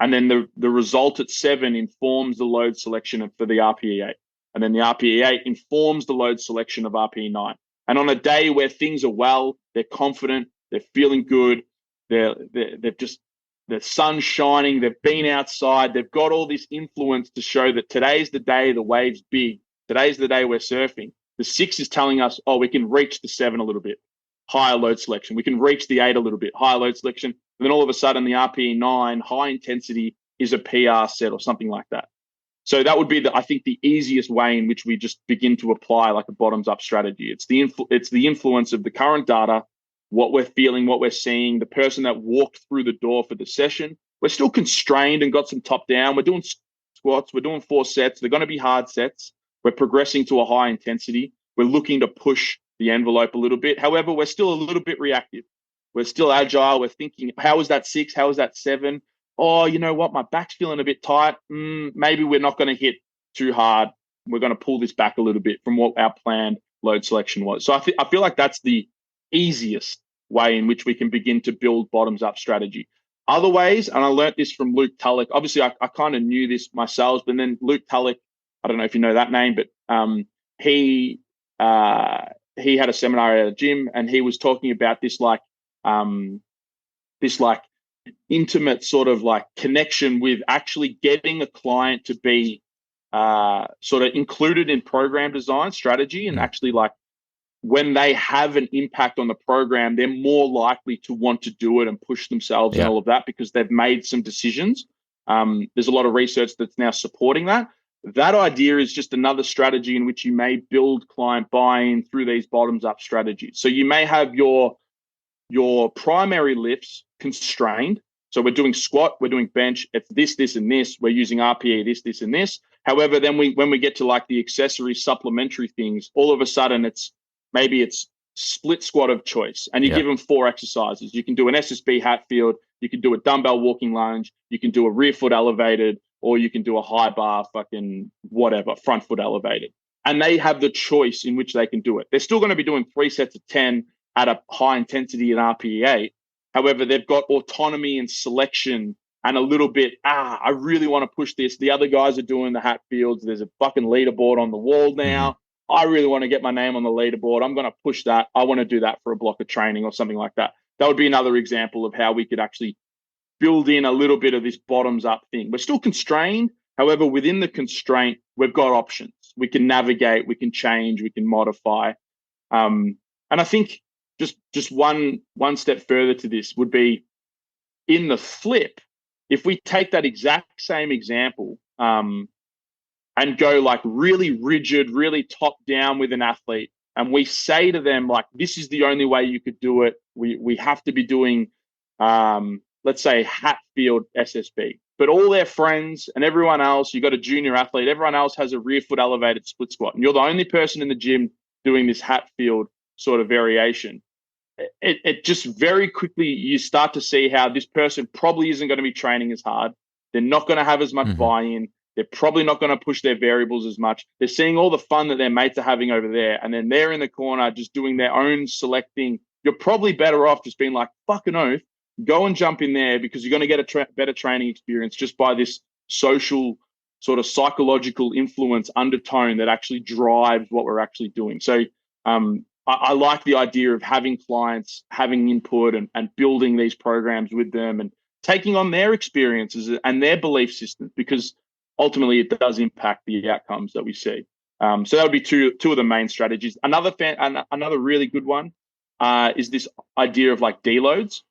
And then the result at 7 informs the load selection for the RPE 8. And then the RPE 8 informs the load selection of RPE 9. And on a day where things are well, they're confident, they're feeling good, the sun's shining, they've been outside, they've got all this influence to show that today's the day the wave's big, today's the day we're surfing. The 6 is telling us, we can reach the 7 a little bit, higher load selection. We can reach the 8 a little bit, higher load selection. And then all of a sudden the RPE 9, high intensity, is a PR set or something like that. So that would be, I think, the easiest way in which we just begin to apply like a bottoms-up strategy. It's the influence of the current data, what we're feeling, what we're seeing, the person that walked through the door for the session. We're still constrained and got some top down. We're doing squats. We're doing 4 sets. They're going to be hard sets. We're progressing to a high intensity. We're looking to push the envelope a little bit. However, we're still a little bit reactive. We're still agile. We're thinking, how was that 6? How was that 7? Oh, you know what? My back's feeling a bit tight. Maybe we're not going to hit too hard. We're going to pull this back a little bit from what our planned load selection was. So I feel like that's the easiest way in which we can begin to build bottoms-up strategy. Other ways, and I learned this from Luke Tulloch. Obviously, I kind of knew this myself, but then Luke Tulloch, I don't know if you know that name, but he had a seminar at a gym, and he was talking about this intimate sort of like connection with actually getting a client to be sort of included in program design strategy, and actually, like, when they have an impact on the program, they're more likely to want to do it and push themselves and all of that because they've made some decisions. There's a lot of research that's now supporting that. That idea is just another strategy in which you may build client buy-in through these bottoms-up strategies. So you may have your primary lifts constrained. So we're doing squat, we're doing bench, it's this, and this. We're using RPE, this, and this. However, then when we get to like the accessory supplementary things, all of a sudden it's split squat of choice, and you give them 4 exercises. You can do an SSB Hatfield, you can do a dumbbell walking lunge, you can do a rear foot elevated, or you can do a high bar, fucking whatever, front foot elevated. And they have the choice in which they can do it. They're still going to be doing 3 sets of 10 at a high intensity in RPE 8. However, they've got autonomy and selection and a little bit, I really want to push this. The other guys are doing the Hatfields. There's a fucking leaderboard on the wall now. I really want to get my name on the leaderboard. I'm going to push that. I want to do that for a block of training or something like that. That would be another example of how we could actually build in a little bit of this bottoms up thing. We're still constrained. However, within the constraint, we've got options. We can navigate, we can change, we can modify. And I think just one step further to this would be in the flip, if we take that exact same example and go like really rigid, really top down with an athlete, and we say to them, like, this is the only way you could do it. We have to be doing, let's say, Hatfield SSB. But all their friends and everyone else, you got a junior athlete, everyone else has a rear foot elevated split squat. And you're the only person in the gym doing this Hatfield sort of variation. It just very quickly, you start to see how this person probably isn't going to be training as hard. They're not going to have as much buy-in. They're probably not going to push their variables as much. They're seeing all the fun that their mates are having over there. And then they're in the corner just doing their own selecting. You're probably better off just being like, fucking oath, go and jump in there, because you're going to get a better training experience just by this social sort of psychological influence undertone that actually drives what we're actually doing. So I like the idea of having clients, having input and building these programs with them and taking on their experiences and their belief systems, because ultimately it does impact the outcomes that we see. So that would be two of the main strategies. Another really good one is this idea of like deloads.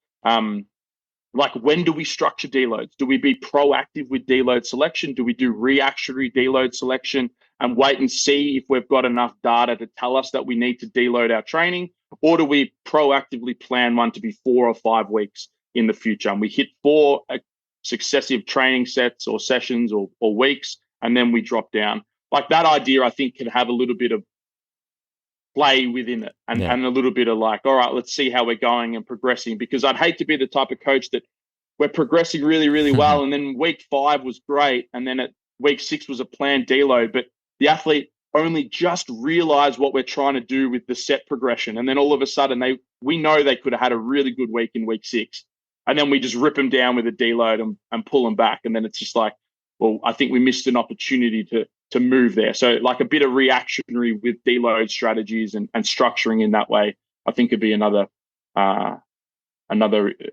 Like, when do we structure deloads? Do we be proactive with deload selection? Do we do reactionary deload selection and wait and see if we've got enough data to tell us that we need to deload our training? Or do we proactively plan one to be 4 or 5 weeks in the future? And we hit 4 successive training sets or sessions or weeks, and then we drop down. Like, that idea, I think, can have a little bit of play within it and a little bit of like, all right, let's see how we're going and progressing, because I'd hate to be the type of coach that we're progressing really, really well. And then week 5 was great. And then at week 6 was a planned deload, but the athlete only just realized what we're trying to do with the set progression. And then all of a sudden we know they could have had a really good week in week 6. And then we just rip them down with a deload and pull them back. And then it's just like, well, I think we missed an opportunity to move there. So like a bit of reactionary with deload strategies and structuring in that way, I think could be another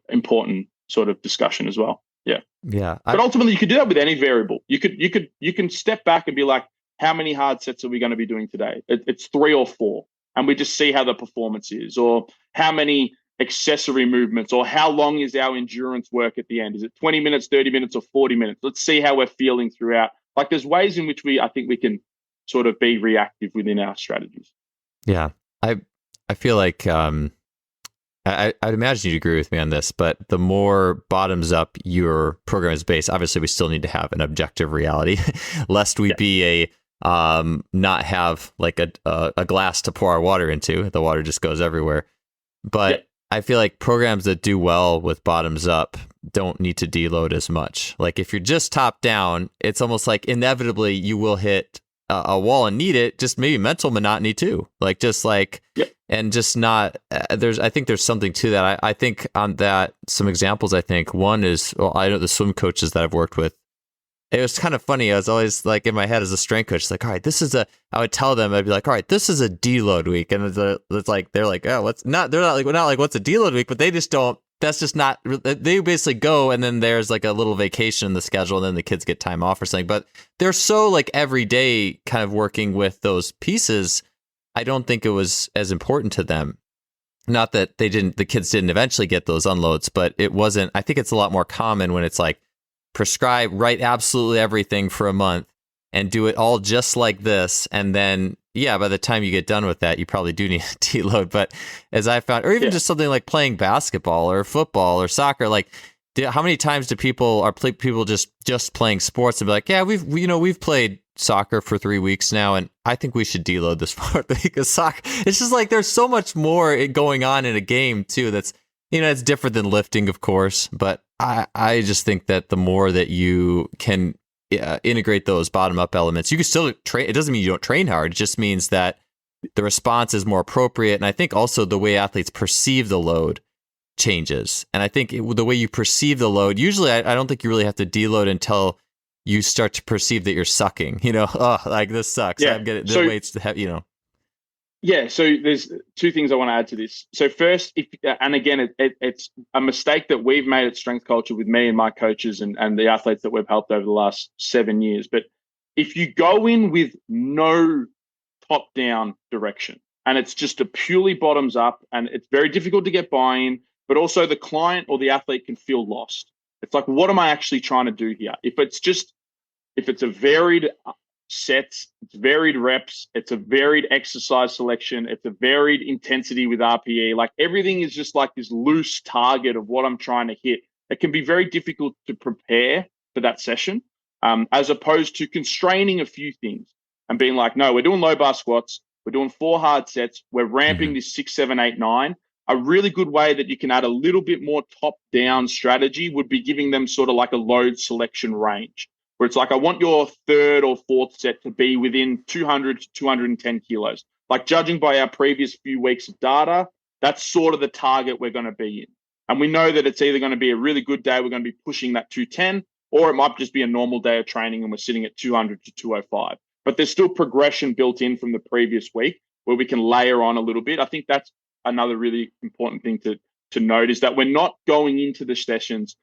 important sort of discussion as well. Yeah. But ultimately you could do that with any variable. You can step back and be like, how many hard sets are we going to be doing today? It's 3 or 4. And we just see how the performance is, or how many accessory movements, or how long is our endurance work at the end? Is it 20 minutes, 30 minutes, or 40 minutes? Let's see how we're feeling throughout. Like, there's ways in which I think we can sort of be reactive within our strategies. Yeah. I feel like I'd imagine you'd agree with me on this, but the more bottoms up your program is based, obviously we still need to have an objective reality, lest we be not have like a glass to pour our water into. The water just goes everywhere. But I feel like programs that do well with bottoms up don't need to deload as much. Like, if you're just top down, it's almost like inevitably you will hit a wall and need it. Just maybe mental monotony too. Like, just like, and just not, I think there's something to that. I think on that, some examples, I think one is, I know the swim coaches that I've worked with, it was kind of funny. I was always like, in my head as a strength coach, like, all right, I would tell them, I'd be like, all right, this is a deload week. And it's like, they're like, oh, what's not like, what's a deload week? But they just don't, that's just not, they basically go, and then there's like a little vacation in the schedule, and then the kids get time off or something. But they're so like every day kind of working with those pieces. I don't think it was as important to them. Not that the kids didn't eventually get those unloads, but it wasn't. I think it's a lot more common when it's like, prescribe, write absolutely everything for a month and do it all just like this. And then, by the time you get done with that, you probably do need a deload. But as I found, or even just something like playing basketball or football or soccer, like how many times do people just playing sports and be like, we've played soccer for 3 weeks now, and I think we should deload the sport, because soccer, it's just like, there's so much more going on in a game too. That's, it's different than lifting, of course, but I just think that the more that you can integrate those bottom up elements. You can still train. It doesn't mean you don't train hard. It just means that the response is more appropriate. And I think also the way athletes perceive the load changes. And I think the way you perceive the load, usually I don't think you really have to deload until you start to perceive that you're sucking, oh, like this sucks. Yeah. I'm getting the weights to have, Yeah, so there's two things I want to add to this. So first, and again, it's a mistake that we've made at Strength Culture with me and my coaches and the athletes that we've helped over the last 7 years. But if you go in with no top-down direction and it's just a purely bottoms up, and it's very difficult to get buy-in, but also the client or the athlete can feel lost. It's like, what am I actually trying to do here? If it's a varied sets, it's varied reps, it's a varied exercise selection, it's a varied intensity with RPE, like everything is just like this loose target of what I'm trying to hit. It can be very difficult to prepare for that session, as opposed to constraining a few things and being like, no, we're doing low bar squats, we're doing 4 hard sets, we're ramping this 6, 7, 8, 9. A really good way that you can add a little bit more top-down strategy would be giving them sort of like a load selection range, where it's like, I want your 3rd or 4th set to be within 200 to 210 kilos. Like, judging by our previous few weeks of data, that's sort of the target we're going to be in. And we know that it's either going to be a really good day, we're going to be pushing that 210, or it might just be a normal day of training and we're sitting at 200 to 205. But there's still progression built in from the previous week where we can layer on a little bit. I think that's another really important thing to note, is that we're not going into the sessions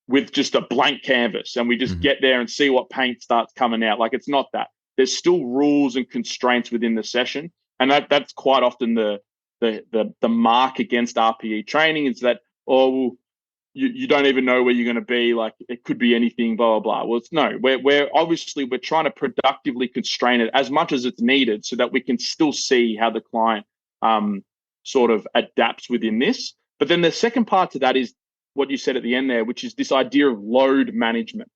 with just a blank canvas and we just get there and see what paint starts coming out. Like, it's not that. There's still rules and constraints within the session. And that's quite often the mark against RPE training, is that, well, you don't even know where you're going to be. Like, it could be anything, blah, blah, blah. Well, it's no, we're obviously, we're trying to productively constrain it as much as it's needed so that we can still see how the client sort of adapts within this. But then the second part to that is what you said at the end there, which is this idea of load management.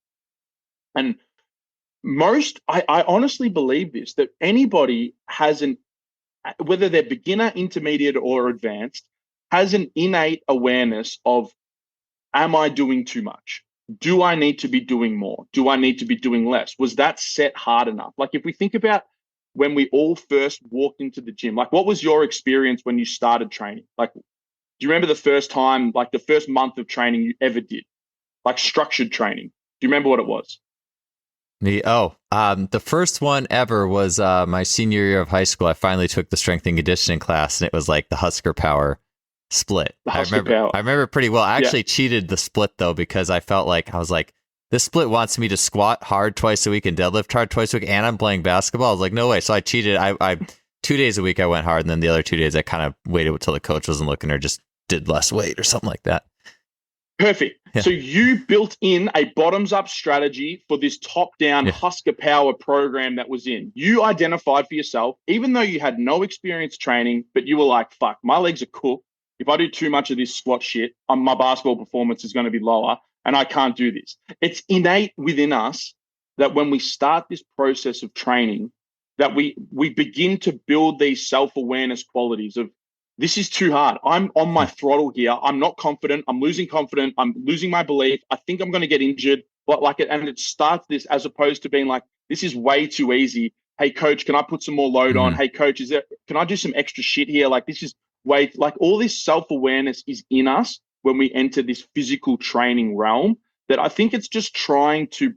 And I honestly believe this, that anybody has whether they're beginner, intermediate, or advanced, has an innate awareness of, am I doing too much? Do I need to be doing more? Do I need to be doing less? Was that set hard enough? Like, if we think about when we all first walked into the gym, like, what was your experience when you started training? Like, do you remember the first time, like the first month of training you ever did, like structured training? Do you remember what it was? The first one ever was my senior year of high school. I finally took the strength and conditioning class, and it was like the Husker Power split. I remember it pretty well. I actually cheated the split though, because I felt like, I was like, this split wants me to squat hard twice a week and deadlift hard twice a week, and I'm playing basketball. I was like, no way. So I cheated. I 2 days a week I went hard, and then the other 2 days I kind of waited until the coach wasn't looking, or just did less weight or something like that. Perfect. Yeah. So you built in a bottoms-up strategy for this top-down Husker Power program that was in. You identified for yourself, even though you had no experience training, but you were like, fuck, my legs are cooked. If I do too much of this squat shit, my basketball performance is going to be lower, and I can't do this. It's innate within us that when we start this process of training, that we begin to build these self-awareness qualities of, this is too hard. I'm on my throttle here. I'm not confident. I'm losing confidence. I'm losing my belief. I think I'm going to get injured. But and it starts this, as opposed to being like, this is way too easy. Hey, coach, can I put some more load on? Hey, coach, can I do some extra shit here? Like, this is way, like, all this self-awareness is in us when we enter this physical training realm, that I think it's just trying to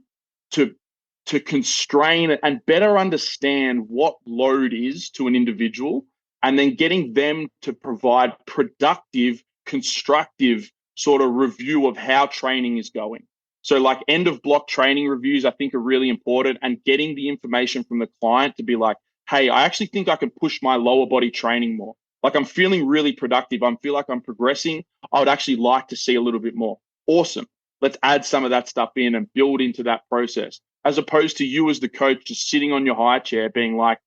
constrain and better understand what load is to an individual, and then getting them to provide productive, constructive sort of review of how training is going. So like end of block training reviews, I think, are really important, and getting the information from the client to be like, hey, I actually think I can push my lower body training more. Like, I'm feeling really productive. I feel like I'm progressing. I would actually like to see a little bit more. Awesome. Let's add some of that stuff in and build into that process, as opposed to you as the coach just sitting on your high chair being like,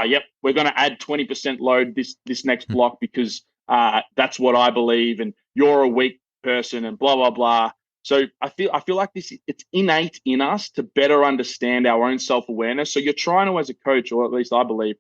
yep, we're going to add 20% load this next block because that's what I believe, and you're a weak person, and blah, blah, blah. So I feel like it's innate in us to better understand our own self-awareness. So you're trying to, as a coach, or at least I believe,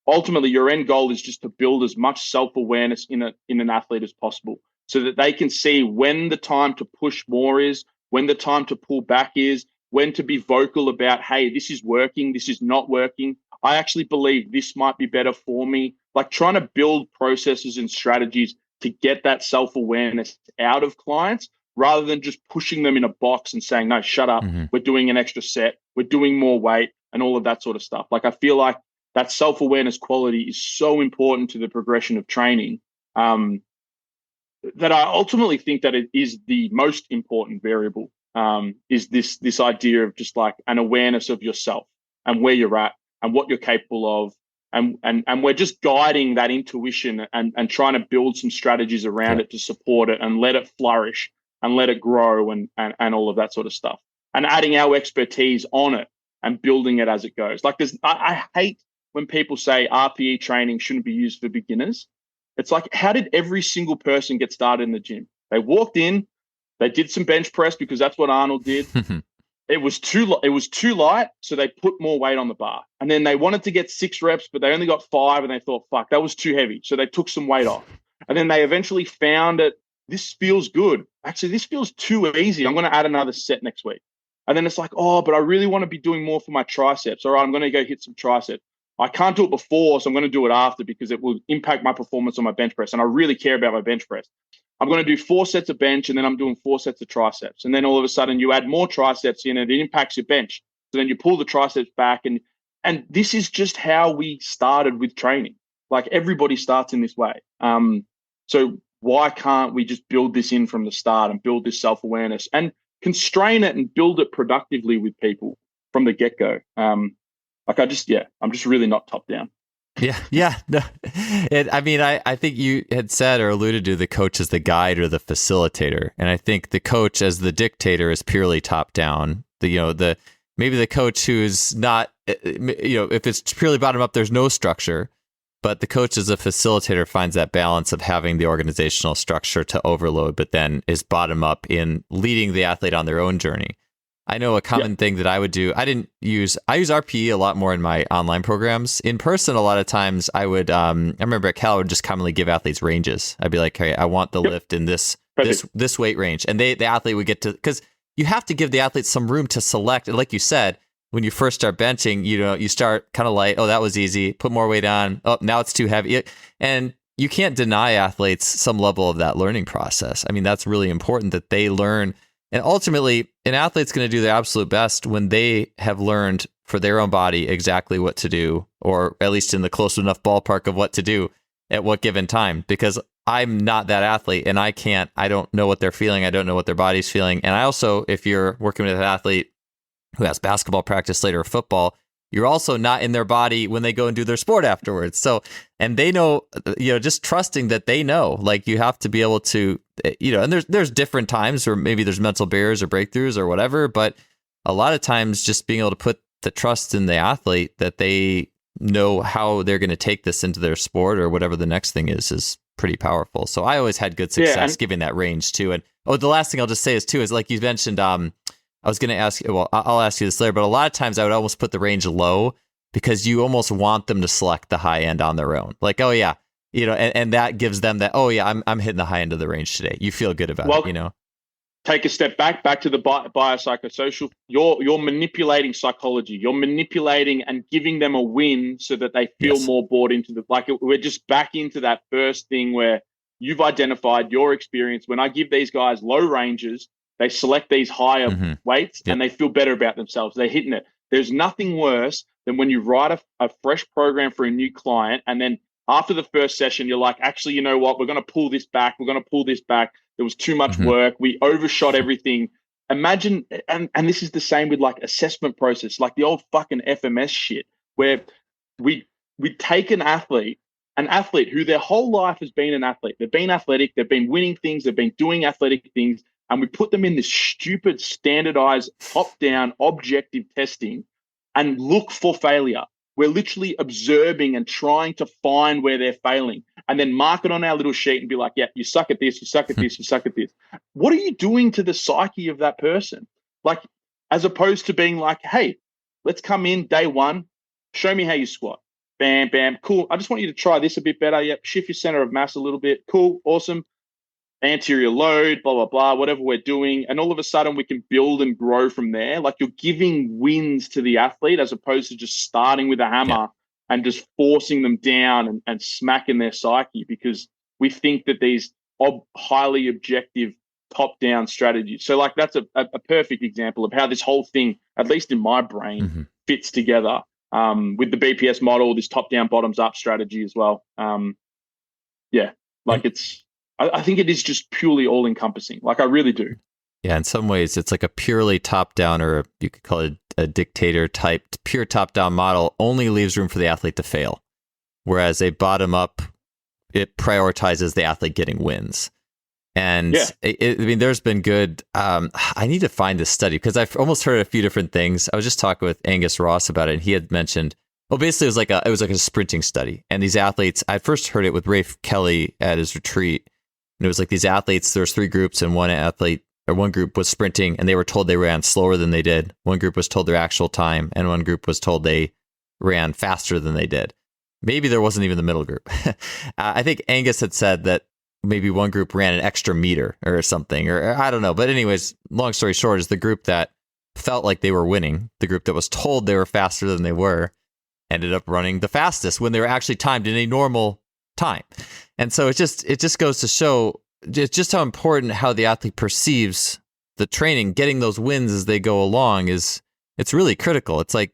ultimately your end goal is just to build as much self-awareness in an athlete as possible, so that they can see when the time to push more is, when the time to pull back is, when to be vocal about, hey, this is working, this is not working. I actually believe this might be better for me. Like trying to build processes and strategies to get that self-awareness out of clients rather than just pushing them in a box and saying, no, shut up. We're doing an extra set. We're doing more weight and all of that sort of stuff. Like I feel like that self-awareness quality is so important to the progression of training that I ultimately think that it is the most important variable, is this idea of just like an awareness of yourself and where you're at and what you're capable of. And we're just guiding that intuition and trying to build some strategies around it to support it and let it flourish and let it grow and all of that sort of stuff. And adding our expertise on it and building it as it goes. Like I hate when people say RPE training shouldn't be used for beginners. It's like, how did every single person get started in the gym? They walked in, they did some bench press because that's what Arnold did. It was too light, so they put more weight on the bar. And then they wanted to get 6 reps, but they only got 5, and they thought, fuck, that was too heavy. So they took some weight off. And then they eventually found that this feels good. Actually, this feels too easy. I'm going to add another set next week. And then it's like, oh, but I really want to be doing more for my triceps. All right, I'm going to go hit some triceps. I can't do it before, so I'm going to do it after because it will impact my performance on my bench press. And I really care about my bench press. I'm going to do 4 sets of bench, and then I'm doing 4 sets of triceps. And then all of a sudden you add more triceps in and it impacts your bench. So then you pull the triceps back. And this is just how we started with training. Like everybody starts in this way. So why can't we just build this in from the start and build this self-awareness and constrain it and build it productively with people from the get-go? I'm just really not top down. Yeah. No. I think you had said or alluded to the coach as the guide or the facilitator, and I think the coach as the dictator is purely top down. Maybe the coach who's not, if it's purely bottom up, there's no structure, but the coach as a facilitator finds that balance of having the organizational structure to overload, but then is bottom up in leading the athlete on their own journey. I know a common thing that I would do. I use RPE a lot more in my online programs. In person, a lot of times I would. I remember at Cal, I would just commonly give athletes ranges. I'd be like, "Hey, I want the lift in this weight range," and the athlete would get to, because you have to give the athlete some room to select. And like you said, when you first start benching, you start kind of light. Oh, that was easy. Put more weight on. Oh, now it's too heavy. And you can't deny athletes some level of that learning process. I mean, that's really important that they learn. And ultimately, an athlete's going to do their absolute best when they have learned for their own body exactly what to do, or at least in the close enough ballpark of what to do at what given time. Because I'm not that athlete, and I don't know what they're feeling. I don't know what their body's feeling. And I also, if you're working with an athlete who has basketball practice later or football, you're also not in their body when they go and do their sport afterwards. So, and they know, just trusting that they know, like you have to be able to, and there's different times where maybe there's mental barriers or breakthroughs or whatever, but a lot of times just being able to put the trust in the athlete that they know how they're going to take this into their sport or whatever the next thing is pretty powerful. So I always had good success giving that range too. And the last thing I'll just say is like you mentioned, I was going to ask you, well, I'll ask you this later, but a lot of times I would almost put the range low because you almost want them to select the high end on their own. Like, oh yeah, and that gives them that, oh yeah, I'm hitting the high end of the range today. You feel good about it, Take a step back to the biopsychosocial. You're manipulating psychology. You're manipulating and giving them a win so that they feel more bought into we're just back into that first thing where you've identified your experience. When I give these guys low ranges, they select these higher weights and they feel better about themselves. They're hitting it. There's nothing worse than when you write a fresh program for a new client and then after the first session, you're like, actually, you know what? We're going to pull this back. We're going to pull this back. There was too much work. We overshot everything. Imagine, and this is the same with like assessment process, like the old fucking FMS shit, where we take an athlete who their whole life has been an athlete. They've been athletic. They've been winning things. They've been doing athletic things. And we put them in this stupid, standardized, top-down, objective testing and look for failure. We're literally observing and trying to find where they're failing and then mark it on our little sheet and be like, yeah, you suck at this, you suck at this, you suck at this. What are you doing to the psyche of that person? Like, as opposed to being like, hey, let's come in day one, show me how you squat. Bam, bam, cool. I just want you to try this a bit better. Yep, shift your center of mass a little bit. Cool, awesome. anterior load, blah, blah, blah, whatever we're doing. And all of a sudden we can build and grow from there. Like you're giving wins to the athlete as opposed to just starting with a hammer and just forcing them down and smacking their psyche, because we think that these highly objective top-down strategies. So like that's a perfect example of how this whole thing, at least in my brain, fits together with the BPS model, this top-down, bottoms-up strategy as well. I think it is just purely all-encompassing. Like I really do. Yeah, in some ways, it's like a purely top-down, or you could call it a dictator type, pure top-down model only leaves room for the athlete to fail. Whereas a bottom-up, it prioritizes the athlete getting wins. And I mean, there's been good, I need to find this study because I've almost heard a few different things. I was just talking with Angus Ross about it, and he had mentioned, well, basically it was like a sprinting study. And these athletes, I first heard it with Rafe Kelly at his retreat. And it was like these athletes, there's 3 groups, and one group was sprinting and they were told they ran slower than they did. One group was told their actual time, and one group was told they ran faster than they did. Maybe there wasn't even the middle group. I think Angus had said that maybe one group ran an extra meter or something, or I don't know. But anyways, long story short is the group that felt like they were winning, the group that was told they were faster than they were, ended up running the fastest when they were actually timed in a normal time. And so it just goes to show just how important how the athlete perceives the training, getting those wins as they go along it's really critical. It's like,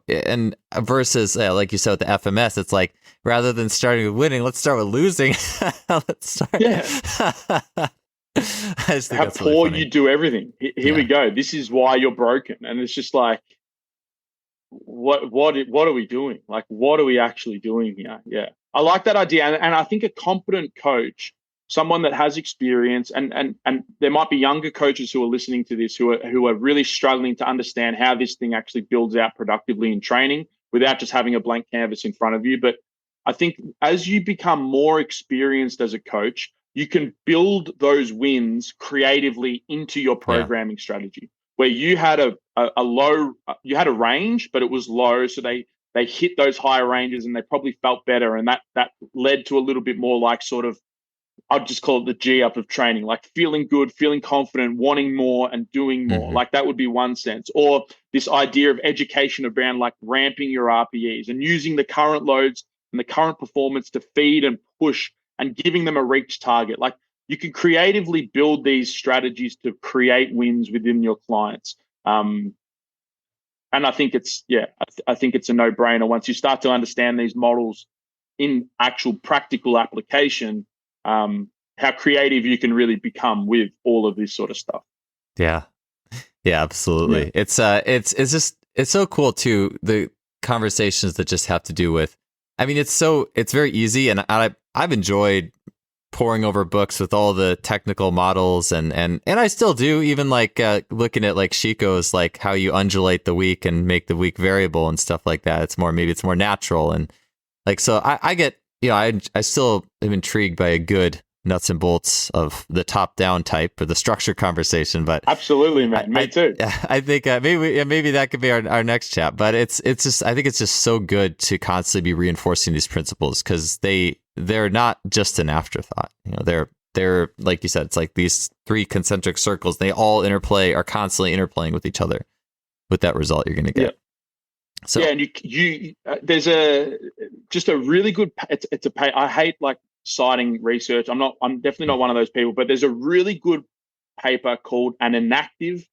and versus like you said with the FMS, it's like rather than starting with winning, let's start with losing. Let's start. Yeah. I just think how poor really you do everything. Here we go. This is why you're broken. And it's just like, what are we doing? Like, what are we actually doing here? Yeah. I like that idea. And I think a competent coach, someone that has experience, and there might be younger coaches who are listening to this who are really struggling to understand how this thing actually builds out productively in training without just having a blank canvas in front of you. But I think as you become more experienced as a coach, you can build those wins creatively into your programming strategy, where you had you had a range, but it was low. So they hit those higher ranges and they probably felt better. And that led to a little bit more like sort of, I'd just call it the G up of training, like feeling good, feeling confident, wanting more and doing more. Like that would be one sense. Or this idea of education around like ramping your RPEs and using the current loads and the current performance to feed and push and giving them a reach target. Like you can creatively build these strategies to create wins within your clients. And I think I think it's a no-brainer once you start to understand these models in actual practical application. How creative you can really become with all of this sort of stuff. Yeah, absolutely. Yeah. It's so cool too. The conversations that just have to do with, I mean, it's very easy, and I've enjoyed poring over books with all the technical models, and I still do, even like looking at like Chico's, like how you undulate the week and make the week variable and stuff like that. It's more natural, and like so I get. I still am intrigued by a good nuts and bolts of the top-down type or the structure conversation, but absolutely, man, me too. I think maybe that could be our next chat. But it's just, I think it's just so good to constantly be reinforcing these principles, because they're not just an afterthought. They're like you said, it's like these 3 concentric circles. They all are constantly interplaying with each other, with that result you're going to get. Yeah. So and you there's just a really good. It's a pay. I hate like citing research. I'm definitely not one of those people. But there's a really good paper called "An Inactive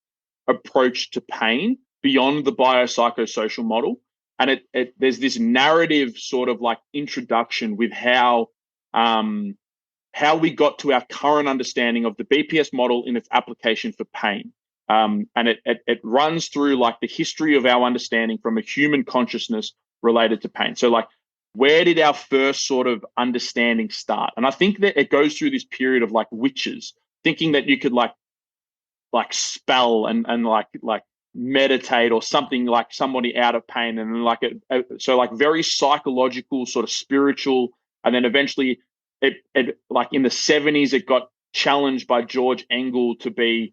Approach to Pain Beyond the Biopsychosocial Model," and there's this narrative sort of like introduction with how we got to our current understanding of the BPS model in its application for pain. And it runs through like the history of our understanding from a human consciousness related to pain. So like, where did our first sort of understanding start? And I think that it goes through this period of like witches thinking that you could like spell and like meditate or something, like somebody out of pain, and like so like very psychological, sort of spiritual. And then eventually it like in the 70s, it got challenged by George Engel to be,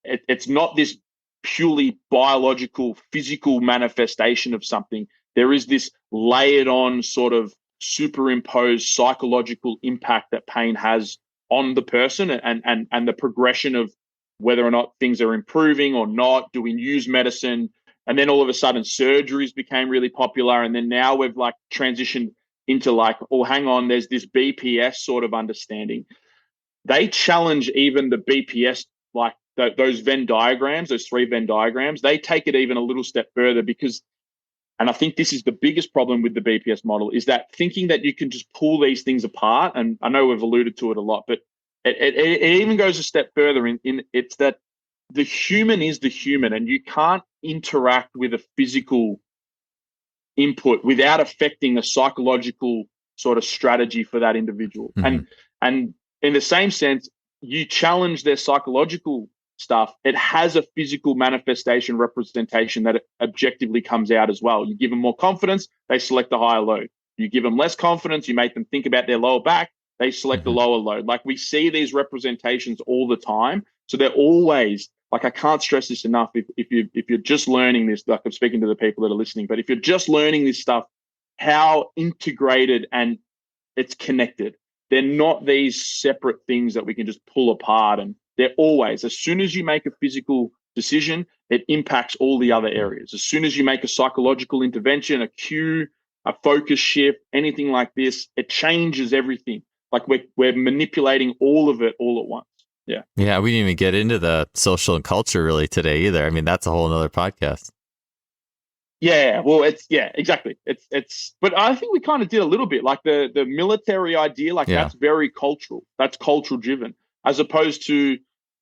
it's not this purely biological, physical manifestation of something. There is this layered on sort of superimposed psychological impact that pain has on the person and the progression of whether or not things are improving or not. Do we use medicine? And then all of a sudden surgeries became really popular. And then now we've like transitioned into like, oh, hang on, there's this BPS sort of understanding. They challenge even the BPS, like those Venn diagrams, those 3 Venn diagrams. They take it even a little step further because, and I think this is the biggest problem with the BPS model, is that thinking that you can just pull these things apart. And I know we've alluded to it a lot, but it even goes a step further in it's that the human is the human, and you can't interact with a physical input without affecting a psychological sort of strategy for that individual. And in the same sense, you challenge their psychological stuff, it has a physical manifestation representation that objectively comes out as well. You give them more confidence, they select a higher load. You give them less confidence, you make them think about their lower back, they select a lower load. Like we see these representations all the time. So they're always, like I can't stress this enough, if you're just learning this, like I'm speaking to the people that are listening, but if you're just learning this stuff, how integrated and it's connected. They're not these separate things that we can just pull apart, and they're always, as soon as you make a physical decision, it impacts all the other areas. As soon as you make a psychological intervention, a cue, a focus shift, anything like this, it changes everything. Like we're manipulating all of it all at once. Yeah. Yeah. We didn't even get into the social and culture really today either. I mean, that's a whole nother podcast. Yeah, well, exactly. It's, but I think we kind of did a little bit like the military idea, like that's very cultural. That's cultural driven, as opposed to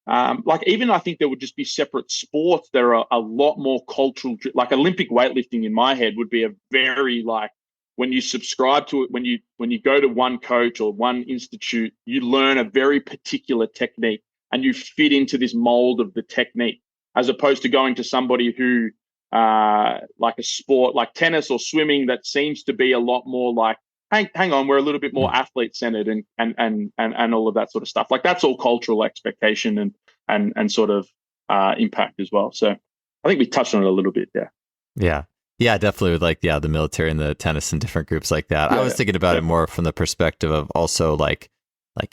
like even I think there would just be separate sports. There are a lot more cultural, like Olympic weightlifting in my head would be a very like when you subscribe to it, when you go to one coach or one institute, you learn a very particular technique and you fit into this mold of the technique, as opposed to going to somebody who like a sport like tennis or swimming that seems to be a lot more like hang on, we're a little bit more athlete centered and all of that sort of stuff. Like that's all cultural expectation and sort of impact as well. So I think we touched on it a little bit there. Yeah, definitely with like the military and the tennis and different groups like that. I was thinking about it more from the perspective of also like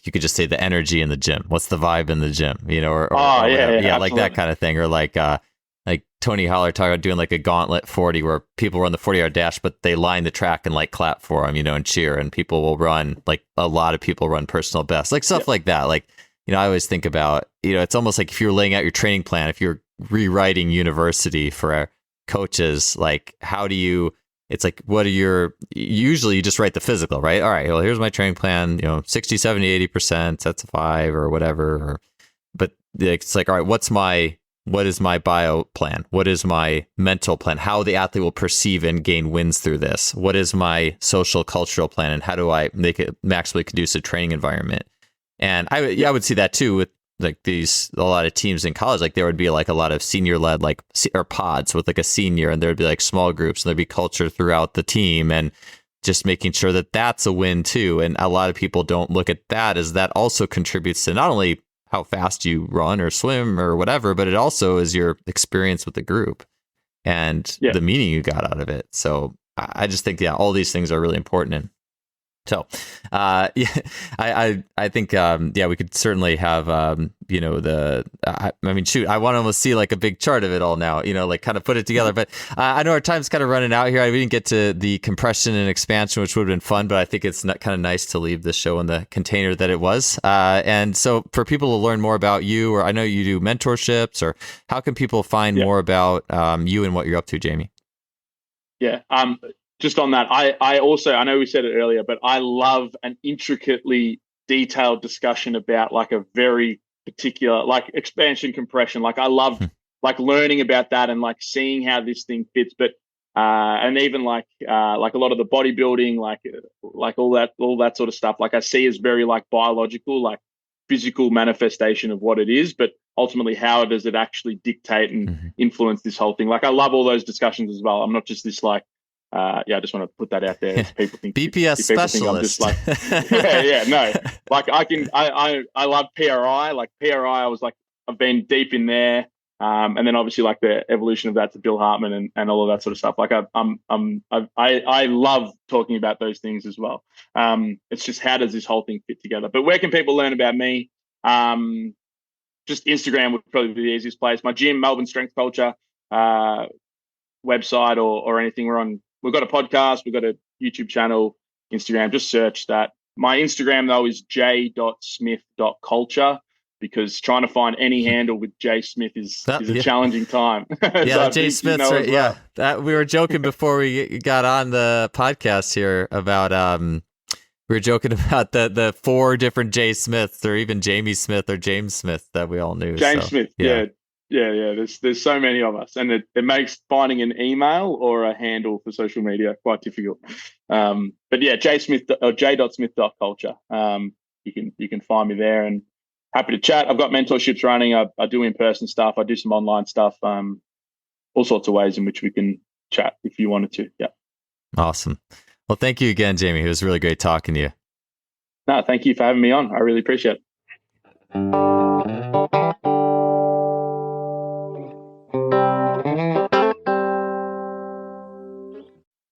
you could just say the energy in the gym. What's the vibe in the gym, you know, or like that kind of thing, or like Tony Holler talking about doing like a gauntlet 40 where people run the 40-yard dash, but they line the track and like clap for them, you know, and cheer, and people will run, like a lot of people run personal best, like stuff like that. Like, you know, I always think about, you know, it's almost like if you're laying out your training plan, if you're rewriting university for our coaches, like how do you, it's like, what are your, usually you just write the physical, right? All right, well, here's my training plan, you know, 60, 70, 80%, that's a 5 or whatever. But it's like, all right, what is my bio plan? What is my mental plan? How the athlete will perceive and gain wins through this? What is my social cultural plan? And how do I make it maximally conducive training environment? And I would see that too with like a lot of teams in college. Like there would be like a lot of senior led, like, or pods with like a senior, and there'd be like small groups, and there'd be culture throughout the team, and just making sure that that's a win too. And a lot of people don't look at that as that also contributes to not only how fast you run or swim or whatever, but it also is your experience with the group and the meaning you got out of it. So I just think, all these things are really important. And so, I think, we could certainly have, you know, I mean, shoot, I want to almost see like a big chart of it all now, you know, like kind of put it together. But I know our time's kind of running out here. We didn't get to the compression and expansion, which would have been fun, but I think it's kind of nice to leave the show in the container that it was. And so for people to learn more about you, or I know you do mentorships, or how can people find more about you and what you're up to, Jamie? Yeah. Just on that, I also, I know we said it earlier, but I love an intricately detailed discussion about like a very particular, like expansion compression. Like I love like learning about that and like seeing how this thing fits. But and even like a lot of the bodybuilding, like all that sort of stuff, like I see as very like biological, like physical manifestation of what it is, but ultimately how does it actually dictate and influence this whole thing? Like I love all those discussions as well. I'm not just this like, I just want to put that out there. People think BPS specialist. Think I'm just like, no. Like I love PRI. Like PRI, I've been deep in there. And then obviously like the evolution of that to Bill Hartman and all of that sort of stuff. Like I love talking about those things as well. It's just, how does this whole thing fit together? But where can people learn about me? Just Instagram would probably be the easiest place. My gym, Melbourne Strength Culture, website or anything. We've got a podcast, we've got a YouTube channel, Instagram. Just search that. My Instagram though is j.smith.culture, because trying to find any handle with J Smith is a challenging time. Yeah, so J Smith. Right, well. Yeah, we were joking before we got on the podcast here about we were joking about the 4 different J Smiths, or even Jamie Smith or James Smith that we all knew. James Smith, yeah. There's so many of us, and it makes finding an email or a handle for social media quite difficult. But yeah, j.smith.culture. You can find me there, and happy to chat. I've got mentorships running. I do in-person stuff. I do some online stuff. All sorts of ways in which we can chat if you wanted to. Yeah. Awesome. Well, thank you again, Jamie. It was really great talking to you. No, thank you for having me on. I really appreciate it.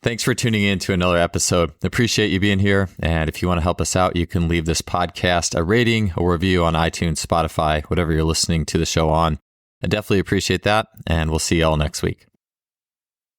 Thanks for tuning in to another episode. Appreciate you being here. And if you want to help us out, you can leave this podcast a rating or review on iTunes, Spotify, whatever you're listening to the show on. I definitely appreciate that. And we'll see you all next week.